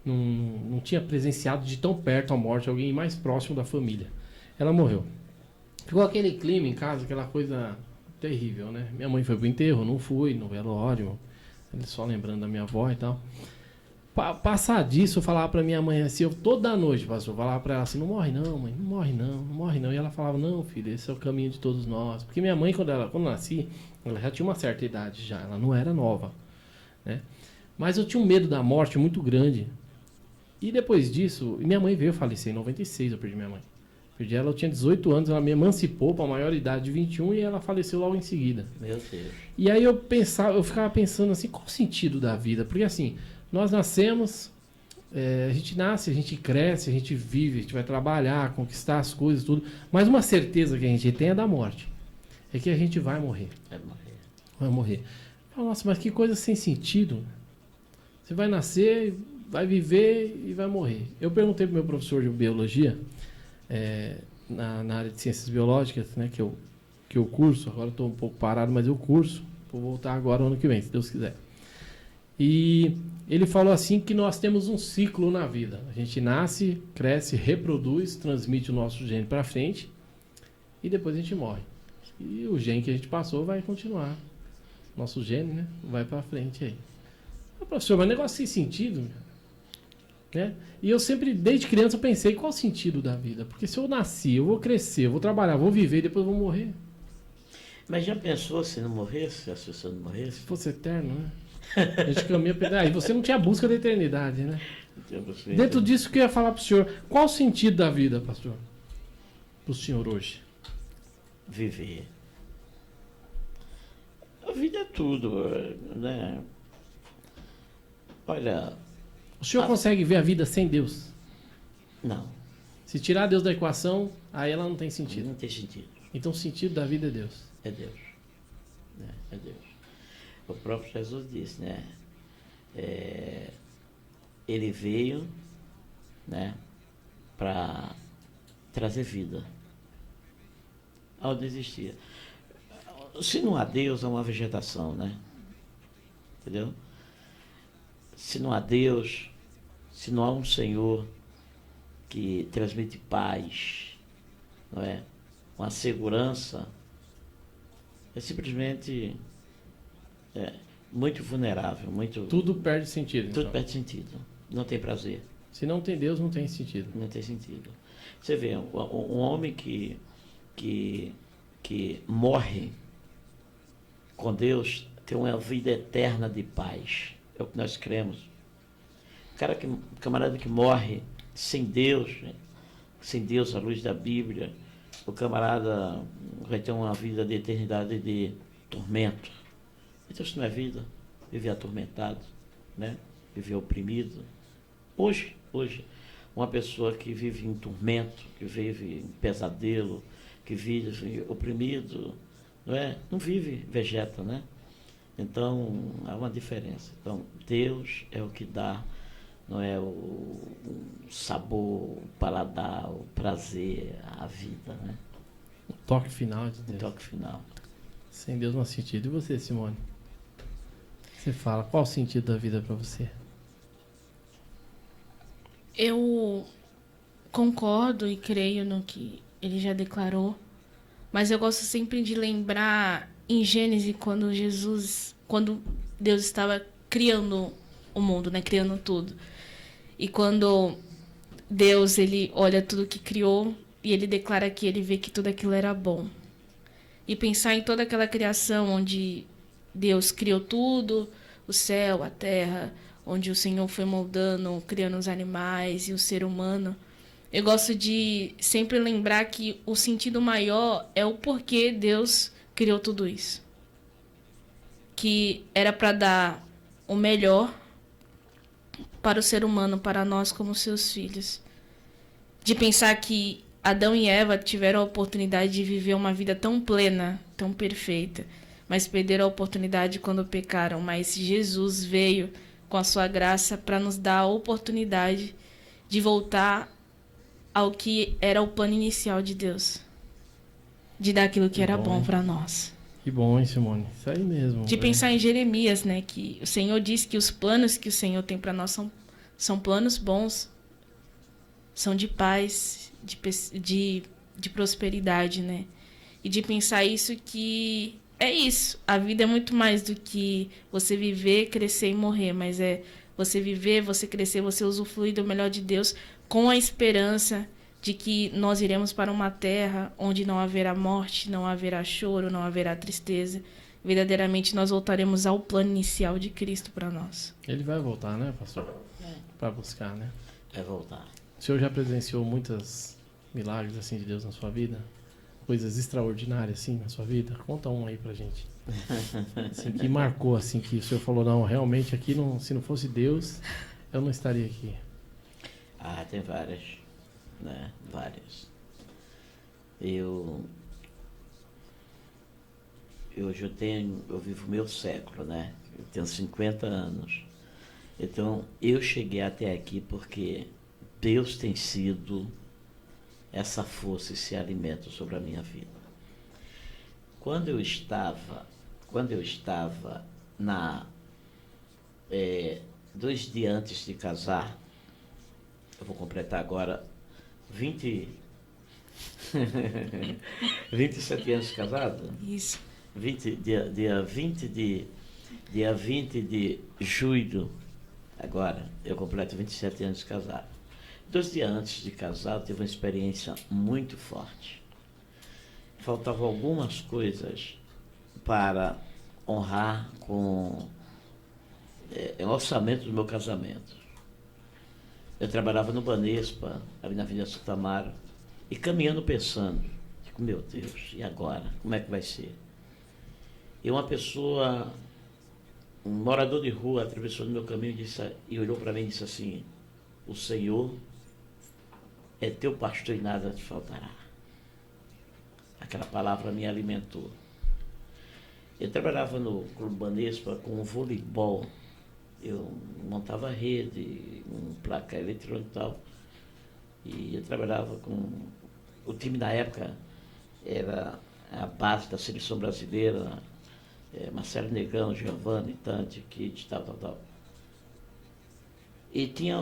Não tinha presenciado de tão perto a morte, alguém mais próximo da família. Ela morreu. Ficou aquele clima em casa, aquela coisa terrível, né? Minha mãe foi pro enterro, não fui, no velório, só lembrando da minha avó e tal. Passar disso, eu falava pra minha mãe assim, toda noite, pastor, eu falava pra ela assim, não morre não, mãe, não morre não, não morre não. E ela falava, não, filho, esse é o caminho de todos nós. Porque minha mãe, quando eu nasci, ela já tinha uma certa idade já, ela não era nova, né? Mas eu tinha um medo da morte muito grande. E depois disso, minha mãe veio falecer em 96, eu perdi minha mãe. Perdi ela, eu tinha 18 anos, ela me emancipou para a maior idade de 21 e ela faleceu logo em seguida. Meu Deus. E aí eu ficava pensando assim, qual o sentido da vida? Porque assim, nós nascemos, a gente nasce, a gente cresce, a gente vive, a gente vai trabalhar, conquistar as coisas, tudo. Mas uma certeza que a gente tem é da morte. É que a gente vai morrer. Vai morrer. Nossa, mas que coisa sem sentido. Você vai nascer, vai viver e vai morrer. Eu perguntei pro meu professor de biologia, na área de ciências biológicas, né, que eu curso, agora estou um pouco parado, mas eu curso, vou voltar agora ano que vem, se Deus quiser. E ele falou assim que nós temos um ciclo na vida. A gente nasce, cresce, reproduz, transmite o nosso gene para frente e depois a gente morre. E o gene que a gente passou vai continuar. Nosso gene, né, vai para frente aí. Professor, mas negócio sem sentido. né? E eu sempre, desde criança, eu pensei, qual o sentido da vida? Porque se eu nasci, eu vou crescer, eu vou trabalhar, vou viver e depois eu vou morrer. Mas já pensou se não morresse, se a pessoa não Se morresse? fosse eterno, né? A gente caminha... E você não tinha busca da eternidade, né? Dentro disso que eu ia falar pro senhor, qual o sentido da vida, pastor? Pro senhor hoje? Viver. A vida é tudo, né? Olha, O senhor consegue ver a vida sem Deus? não, Se tirar Deus da equação, aí ela não tem sentido. não tem sentido. Então o sentido da vida é Deus. É Deus. Né? É Deus. O próprio Jesus disse, né? Ele veio, né, para trazer vida. Onde existia. Se não há Deus, há uma vegetação, né? Entendeu? Se não há Deus, se não há um Senhor que transmite paz, não é? Uma segurança, é simplesmente muito vulnerável, muito... Tudo perde sentido. Tudo Então. perde sentido. Não tem prazer. Se não tem Deus, não tem sentido. Não tem sentido. Você vê, um homem que morre com Deus tem uma vida eterna de paz. É o que nós cremos. O camarada que morre sem Deus à luz da Bíblia, o camarada vai ter uma vida de eternidade de tormento. Então isso não é vida. Viver atormentado, né? Viver oprimido. Hoje, uma pessoa que vive em tormento, que vive em pesadelo, que vive oprimido, não é? Não vive, vegeta, né? Então, há uma diferença. Então, Deus é o que dá, não é, o sabor, o paladar, o prazer, a vida, né? O toque final de O Deus. toque final. Sem Deus não há sentido. E você, Simone? Você fala, qual o sentido da vida para você? Eu concordo e creio no que ele já declarou, mas eu gosto sempre de lembrar em Gênesis quando Deus estava criando o mundo, né, criando tudo. E quando Deus, ele olha tudo que criou e ele declara que ele vê que tudo aquilo era bom. E pensar em toda aquela criação onde Deus criou tudo, o céu, a terra, onde o Senhor foi moldando, criando os animais e o ser humano. Eu gosto de sempre lembrar que o sentido maior é o porquê Deus criou tudo isso. Que era para dar o melhor para o ser humano, para nós como seus filhos. De pensar que Adão e Eva tiveram a oportunidade de viver uma vida tão plena, tão perfeita, mas perderam a oportunidade quando pecaram. Mas Jesus veio com a sua graça para nos dar a oportunidade de voltar ao que era o plano inicial de Deus. De dar aquilo que era bom para nós. Que bom, hein, Simone? Isso aí mesmo. De pensar em Jeremias, né? Que o Senhor diz que os planos que o Senhor tem para nós são planos bons. São de paz, de prosperidade, né? E de pensar isso que... É isso. A vida é muito mais do que você viver, crescer e morrer. Mas é você viver, você crescer, você usufruir do melhor de Deus com a esperança de que nós iremos para uma terra onde não haverá morte, não haverá choro, não haverá tristeza. Verdadeiramente nós voltaremos ao plano inicial de Cristo para nós. Ele vai voltar, né, pastor? Para buscar, né? É voltar. O senhor já presenciou muitos milagres assim de Deus na sua vida? Coisas extraordinárias assim na sua vida? Conta um aí pra gente. Assim, que marcou, assim, que o senhor falou, não, realmente aqui, não, se não fosse Deus, eu não estaria aqui. Ah, tem várias, né? Várias. Hoje eu vivo meu século, né? Eu tenho 50 anos. Então, eu cheguei até aqui porque Deus tem sido essa força, esse alimento sobre a minha vida. Quando eu estava 2 dias antes de casar, eu vou completar agora 27 anos de casado? Isso. Dia 20 de julho Agora, eu completo 27 anos de casado. 2 dias antes de casar, eu tive uma experiência muito forte. Faltavam algumas coisas para honrar com o orçamento do meu casamento. Eu trabalhava no Banespa, ali na Avenida Santa Amaro, e caminhando pensando, digo, meu Deus, e agora? Como é que vai ser? E uma pessoa, um morador de rua, atravessou no meu caminho e olhou para mim e disse assim, o Senhor é teu pastor e nada te faltará. Aquela palavra me alimentou. Eu trabalhava no Clube Banespa com voleibol. Eu montava rede, um placar eletrônico e tal. E eu trabalhava com... O time da época era a base da seleção brasileira, Marcelo Negão, Giovanni, Tante, Kit, tal. E tinha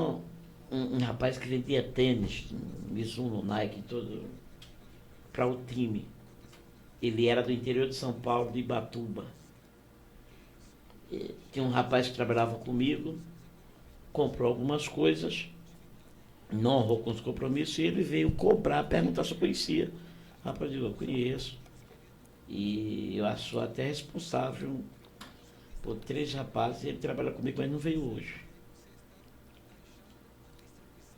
um rapaz que vendia tênis, Mizuno, Nike, todo, para o time. Ele era do interior de São Paulo, de Ibatuba. E tinha um rapaz que trabalhava comigo, comprou algumas coisas, não honrou com os compromissos, e ele veio cobrar, perguntar se eu conhecia. Rapaz, eu conheço. E eu sou até responsável por 3 rapazes, ele trabalha comigo, mas não veio hoje.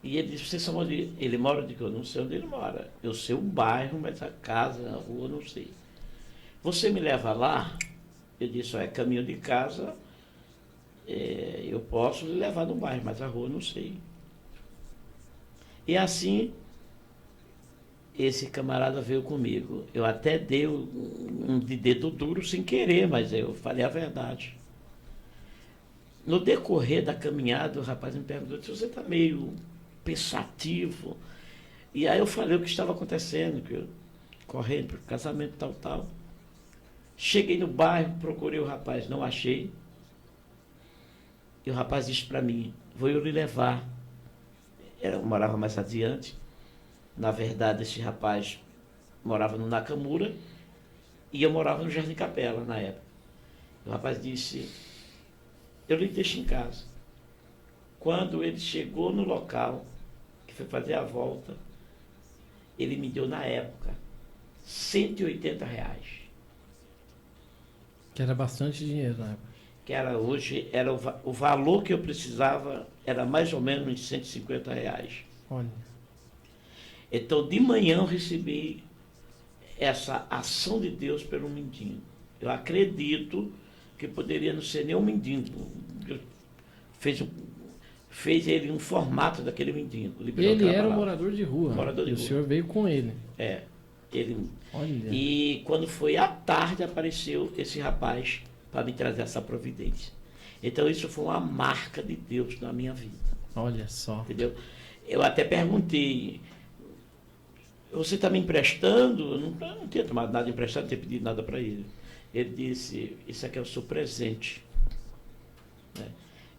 E ele disse, vocês são onde ele mora? Eu digo, eu não sei onde ele mora. Eu sei o bairro, mas a casa, a rua, eu não sei. Você me leva lá? Eu disse, é caminho de casa, eu posso lhe levar no bairro, mas a rua eu não sei. E assim, esse camarada veio comigo. Eu até dei um de dedo duro sem querer, mas eu falei a verdade. No decorrer da caminhada, o rapaz me perguntou se você está meio pensativo. E aí eu falei o que estava acontecendo, que eu correndo para o casamento, tal. Cheguei no bairro, procurei o rapaz, não achei. E o rapaz disse para mim, vou eu lhe levar. Eu morava mais adiante. Na verdade, esse rapaz morava no Nakamura e eu morava no Jardim Capela, na época. O rapaz disse, eu lhe deixo em casa. Quando ele chegou no local, que foi fazer a volta, ele me deu, na época, R$ 180. Que era bastante dinheiro na época. Que era hoje, era o valor que eu precisava, era mais ou menos uns R$ 150. Olha. Então, de manhã eu recebi essa ação de Deus pelo mendigo. Eu acredito que poderia não ser nem um mendigo. Fez ele um formato daquele mendigo. Ele era um morador de rua. Morador de e rua. O senhor veio com ele. Olha. E quando foi à tarde, apareceu esse rapaz para me trazer essa providência. Então, isso foi uma marca de Deus na minha vida. Olha só. Entendeu? Eu até perguntei, você está me emprestando? Eu não tinha tomado nada emprestado, não tinha pedido nada para ele. Ele disse, isso aqui é o seu presente.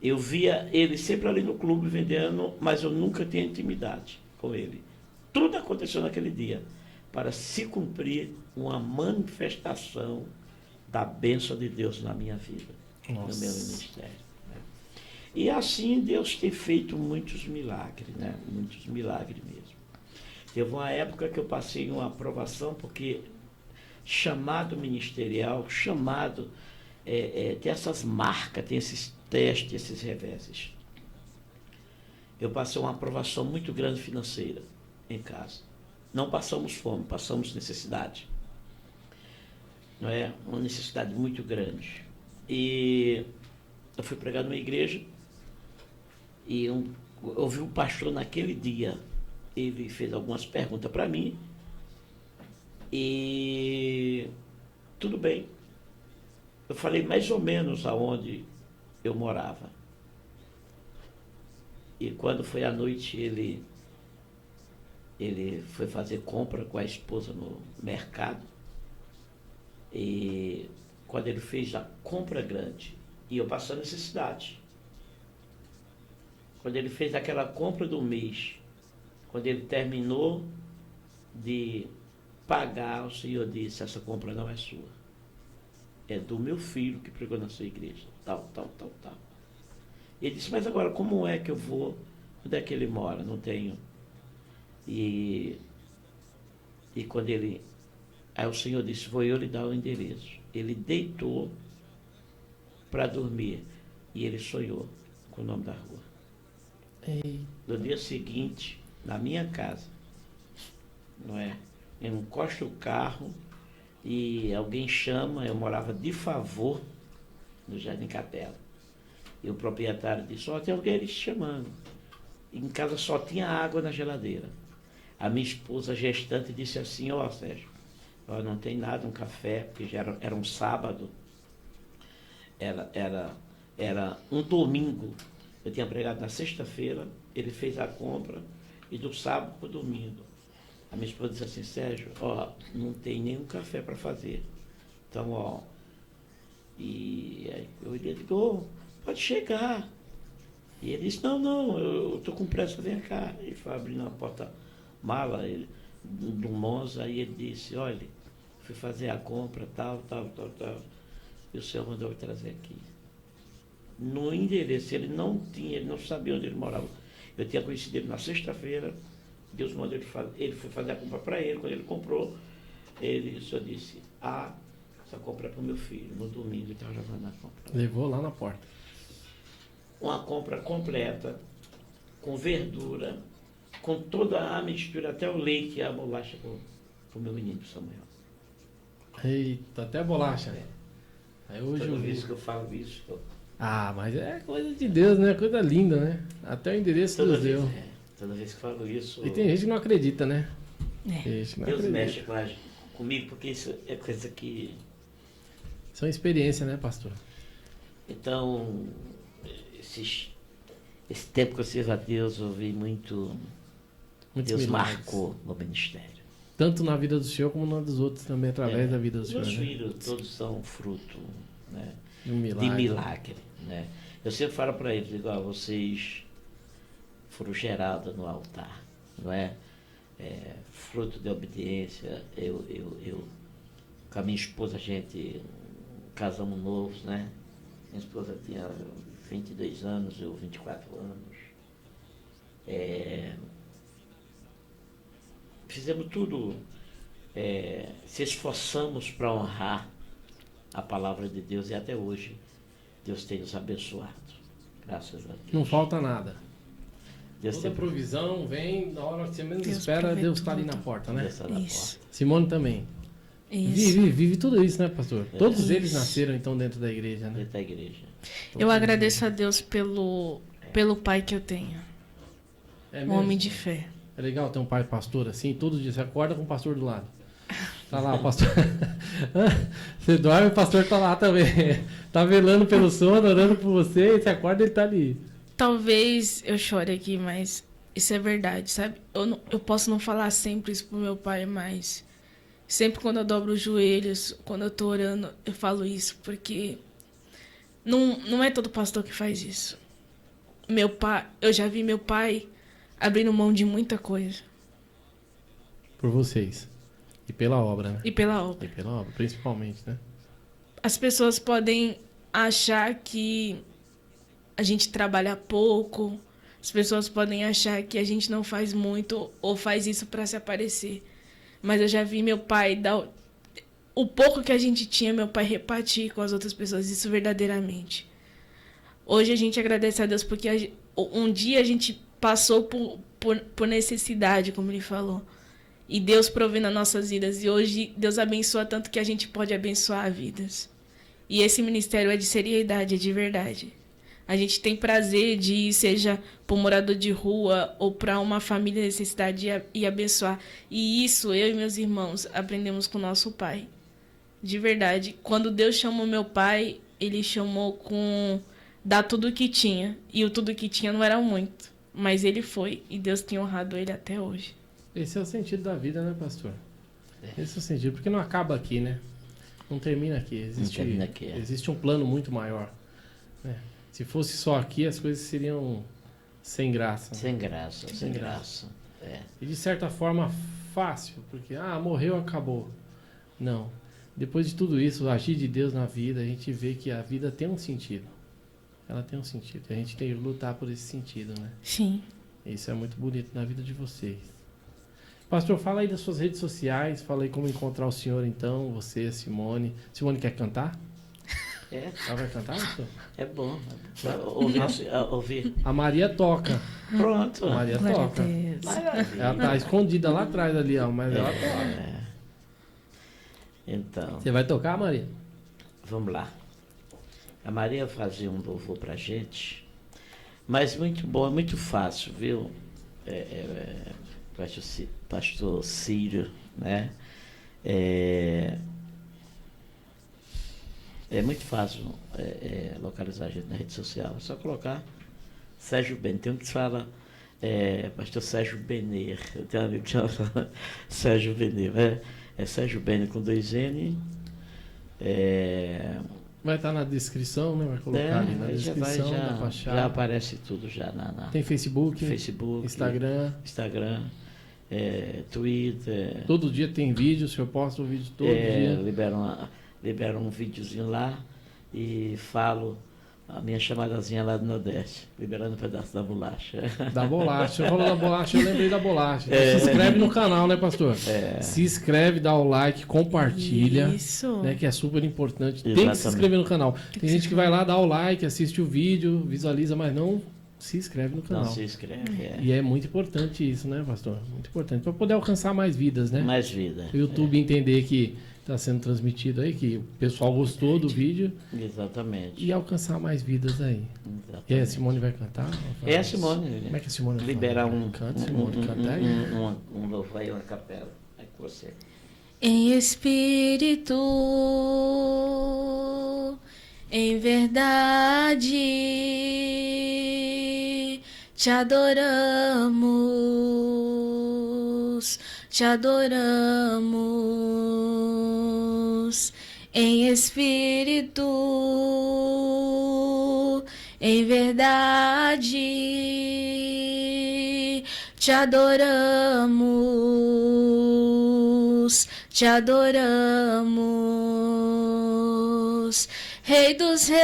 Eu via ele sempre ali no clube vendendo, mas eu nunca tinha intimidade com ele. Tudo aconteceu naquele dia para se cumprir uma manifestação da bênção de Deus na minha vida, Nossa. no meu ministério. E assim Deus tem feito muitos milagres, muitos milagres mesmo. Teve uma época que eu passei uma aprovação, porque chamado ministerial, tem essas marcas, tem esses testes, esses reveses. Eu passei uma aprovação muito grande financeira em casa. Não passamos fome, passamos necessidade. Não é? Uma necessidade muito grande. E eu fui pregar numa igreja e eu ouvi um pastor naquele dia. Ele fez algumas perguntas para mim e tudo bem. Eu falei mais ou menos aonde eu morava. E quando foi à noite, ele foi fazer compra com a esposa no mercado. E quando ele fez a compra grande, e eu passando necessidade. Quando ele fez aquela compra do mês, quando ele terminou de pagar, o Senhor disse, essa compra não é sua. É do meu filho que pregou na sua igreja. Tal. Ele disse, mas agora como é que eu vou? Onde é que ele mora? Não tenho. E quando ele... Aí o Senhor disse, vou eu lhe dar o endereço. Ele deitou para dormir e ele sonhou com o nome da rua. Ei. No dia seguinte, na minha casa, não é? Eu encosto o carro e alguém chama, eu morava de favor no Jardim Capela. E o proprietário disse, ó, tem alguém ali te chamando. Em casa só tinha água na geladeira. A minha esposa gestante disse assim, ó, Sérgio, ó, não tem nada, um café, porque já era um sábado, era um domingo. Eu tinha pregado na sexta-feira, ele fez a compra, e do sábado para o domingo. A minha esposa disse assim, Sérgio, ó, não tem nenhum café para fazer. Então, ó, e aí eu digo, oh, pode chegar. E ele disse, não, eu estou com pressa, vem cá. Ele foi abrindo a porta-mala do Monza, aí ele disse, olha, fui fazer a compra, tal. E o senhor mandou eu trazer aqui. No endereço, ele não sabia onde ele morava. Eu tinha conhecido ele na sexta-feira, Deus mandou ele foi fazer a compra para ele. Quando ele comprou, o senhor disse, essa compra é para o meu filho. No domingo ele estava levando a compra. Levou lá na porta. Uma compra completa, com verdura, com toda a mistura, até o leite e a bolacha para o meu menino Samuel. Eita, até a bolacha. Aí hoje Toda vez que eu falo isso, mas é coisa de Deus, né? Coisa linda, né? Até o endereço toda Deus vez, deu. toda vez que falo isso... E tem gente que não acredita, né? É. Tem gente que não Deus acredita. mexe comigo, porque isso é coisa que... São experiência, né, pastor? Então, esse tempo que eu sirvo a Deus, eu vi muito... Muitos Deus milagres. marcou no ministério. Tanto na vida do Senhor como na dos outros também, através da vida do Senhor. Meus Né? filhos todos são fruto, né, De um milagre. de milagre. Né? Eu sempre falo para eles, digo, vocês foram gerados no altar, não é? Fruto de obediência. Eu, com a minha esposa, a gente casamos novos, né? Minha esposa tinha 22 anos, eu 24 anos. Fizemos tudo, se esforçamos para honrar a palavra de Deus e até hoje Deus tem nos abençoado. Graças a Deus. Não falta nada. Deus Toda tem provisão vem na hora que você menos Deus espera, provê Deus está ali tudo. na porta, né? Deus está na Isso. porta. Simone também. Isso. Vive tudo isso, né, pastor? Todos Isso. eles nasceram então dentro da igreja, né? Dentro da igreja. Eu agradeço a Deus pelo pai que eu tenho. É Um homem de fé. É legal ter um pai pastor assim, todo dia você acorda com o pastor do lado. Tá lá, o pastor. Você dorme, o pastor tá lá também. Tá velando pelo sono, orando por você, e você acorda, ele tá ali. Talvez eu chore aqui, mas isso é verdade, sabe? Eu posso não falar sempre isso pro meu pai, mas sempre quando eu dobro os joelhos, quando eu tô orando, eu falo isso, porque não é todo pastor que faz isso. Meu pai, eu já vi meu pai abrindo mão de muita coisa. Por vocês. E pela obra, né? E pela obra. E pela obra, principalmente, né? As pessoas podem achar que a gente trabalha pouco, as pessoas podem achar que a gente não faz muito ou faz isso para se aparecer. Mas eu já vi meu pai dar o pouco que a gente tinha, meu pai repartir com as outras pessoas, isso verdadeiramente. Hoje a gente agradece a Deus porque um dia a gente passou por necessidade, como ele falou. E Deus provê nas nossas vidas. E hoje Deus abençoa tanto que a gente pode abençoar vidas. E esse ministério é de seriedade, é de verdade. A gente tem prazer de ir, seja para um morador de rua ou para uma família de necessidade e abençoar. E isso, eu e meus irmãos, aprendemos com o nosso pai. De verdade. Quando Deus chamou meu pai, ele chamou com dar tudo o que tinha. E o tudo que tinha não era muito. Mas ele foi. E Deus tem honrado ele até hoje. Esse é o sentido da vida, né, pastor? Esse é o sentido, porque não acaba aqui, né? Não termina aqui. Existe um plano muito maior. Né? Se fosse só aqui, as coisas seriam sem graça. Sem graça. E de certa forma fácil, porque morreu, acabou. Não. Depois de tudo isso, o agir de Deus na vida, a gente vê que a vida tem um sentido. Ela tem um sentido. A gente tem que lutar por esse sentido, né? Sim. Isso é muito bonito na vida de vocês. Pastor, fala aí das suas redes sociais, fala aí como encontrar o senhor então, você, a Simone. Simone quer cantar? Ela vai cantar, pastor? É bom. Ouvir. A Maria toca. Pronto. A Maria Glória a toca. Deus. Maravilha. Ela tá escondida lá atrás ali, ó, mas ela toca. Então, Você vai tocar, Maria? vamos lá. A Maria fazia um louvor pra gente, mas muito bom, é muito fácil, viu? Pastor Círio, né? É muito fácil localizar a gente na rede social. É só colocar Sérgio Benner. Tem um que fala Pastor Sérgio Benner. Eu tenho um amigo que chama Sérgio Benner. É Sérgio Benner com 2 N. Vai estar na descrição, né? Vai colocar ali na Aí descrição, dá pra achar. já aparece tudo já Tem Facebook, Instagram. Twitter. Todo dia tem vídeo, o senhor posta o vídeo todo dia. Libero um videozinho lá e falo a minha chamadazinha lá do Nordeste, liberando um pedaço da bolacha. Da bolacha. Você falou da bolacha, eu lembrei da bolacha. Se inscreve no canal, né, pastor? Se inscreve, dá o like, compartilha. Isso. Né, que é super importante. Exatamente. Tem que se inscrever no canal. Tem gente que vai lá, dá o like, assiste o vídeo, visualiza, mas não se inscreve no canal. Não se inscreve. E é muito importante isso, né, pastor? Muito importante. Para poder alcançar mais vidas, né? Mais vida. O YouTube entender que está sendo transmitido aí, que o pessoal gostou do vídeo Exatamente. e alcançar mais vidas aí. Exatamente. E aí, a Simone vai cantar? É a Simone. Como é que a Simone vai Liberar falar? um. Canta, Simone, canta aí. Um louvor aí na capela. É com você. Em espírito, em verdade, te adoramos, te adoramos. Em espírito, em verdade, te adoramos, te adoramos. Rei dos reis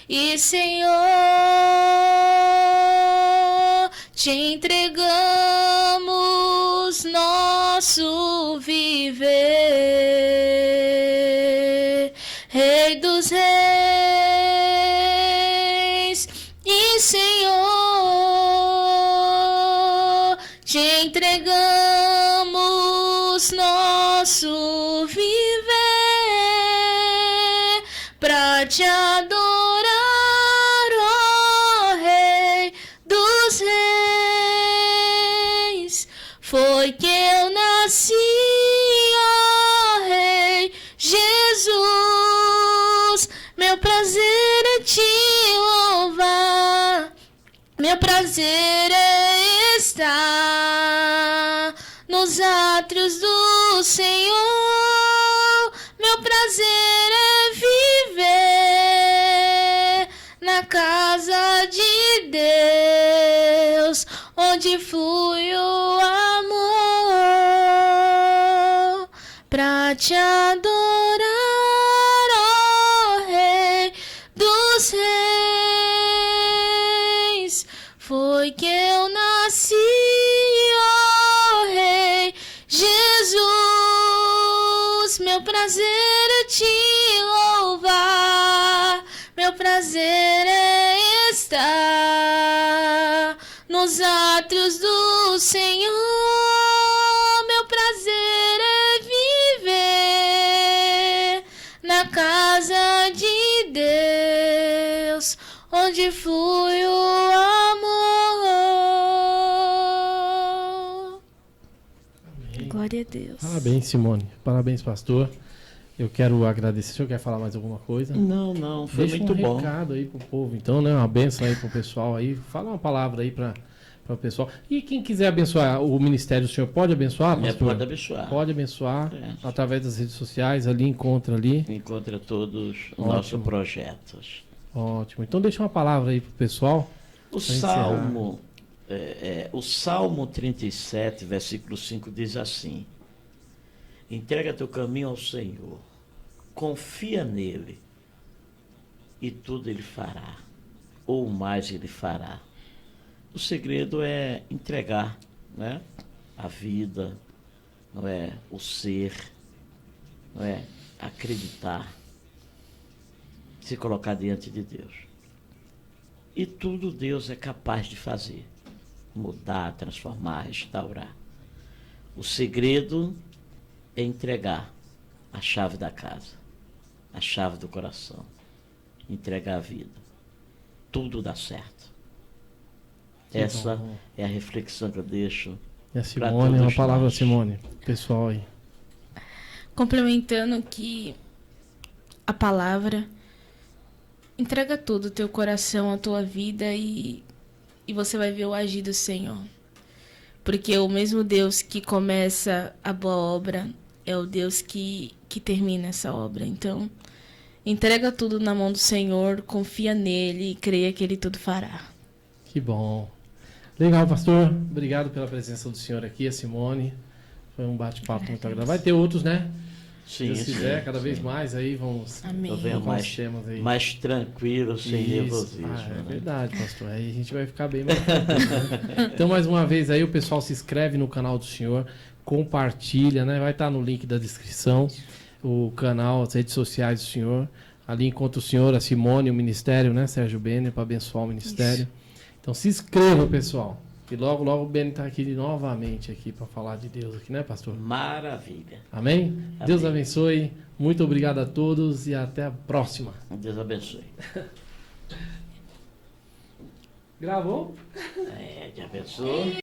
e Senhor, te entregamos nosso viver. Rei dos reis e Senhor, te entregamos nosso viver pra te adorar, ó Rei dos reis. Foi que eu nasci, ó Rei Jesus. Meu prazer é te louvar, meu prazer é estar nos átrios do Senhor. Meu prazer é viver na casa de Deus, onde flui o amor, pra te adorar, ó Rei dos reis. Foi que eu nasci, ó Rei Jesus. Meu prazer é te louvar, meu prazer é estar nos átrios do Senhor. Meu prazer é viver na casa de Deus, onde flui o amor. Amém. Glória a Deus. Parabéns, Simone. Parabéns, pastor. Eu quero agradecer. O senhor quer falar mais alguma coisa? Não, foi Deixa muito um bom. recado aí pro povo, então, né? Uma bênção aí pro pessoal aí. Fala uma palavra aí para o pessoal. E quem quiser abençoar o ministério, o senhor pode abençoar, pastor? Pode abençoar. Pode abençoar É. através das redes sociais, ali, encontra ali. Encontra todos os Ótimo. nossos projetos. Ótimo. Então deixa uma palavra aí pro pessoal. O Pra Salmo, o Salmo 37, versículo 5 diz assim: entrega teu caminho ao Senhor, confia nele e tudo Ele fará, ou mais Ele fará. O segredo é entregar, né, a vida, não é, o ser, não é, acreditar, se colocar diante de Deus. E tudo Deus é capaz de fazer, mudar, transformar, restaurar. O segredo é entregar a chave da casa, a chave do coração, entregar a vida. Tudo dá certo. Que Essa bom. é a reflexão que eu deixo. E a Pra Simone, uma todos palavra, nós. Simone, pessoal aí. Complementando que a palavra entrega tudo, o teu coração, a tua vida e você vai ver o agir do Senhor. Porque o mesmo Deus que começa a boa obra é o Deus que termina essa obra. Então, entrega tudo na mão do Senhor, confia nele e creia que ele tudo fará. Que bom. Legal, pastor. Obrigado pela presença do senhor aqui, a Simone. Foi um bate-papo muito agradável. Vai ter outros, né? Se Deus quiser, cada vez mais aí vamos Amém. Eu venho colocar uns temas aí. mais tranquilo, sem Isso. nervosismo. É né? verdade, pastor. Aí a gente vai ficar bem mais tranquilo, né? Então, mais uma vez aí, o pessoal se inscreve no canal do senhor, compartilha, né? Vai estar no link da descrição, o canal, as redes sociais do senhor. Ali encontra o senhor, a Simone, o ministério, né? Sérgio Benner, para abençoar o ministério. Então, se inscreva, pessoal. E logo, logo o Benner está aqui novamente aqui para falar de Deus aqui, né, pastor? Maravilha. Amém? Amém. Deus abençoe. Muito obrigado a todos e até a próxima. Deus abençoe. Gravou? Te abençoe.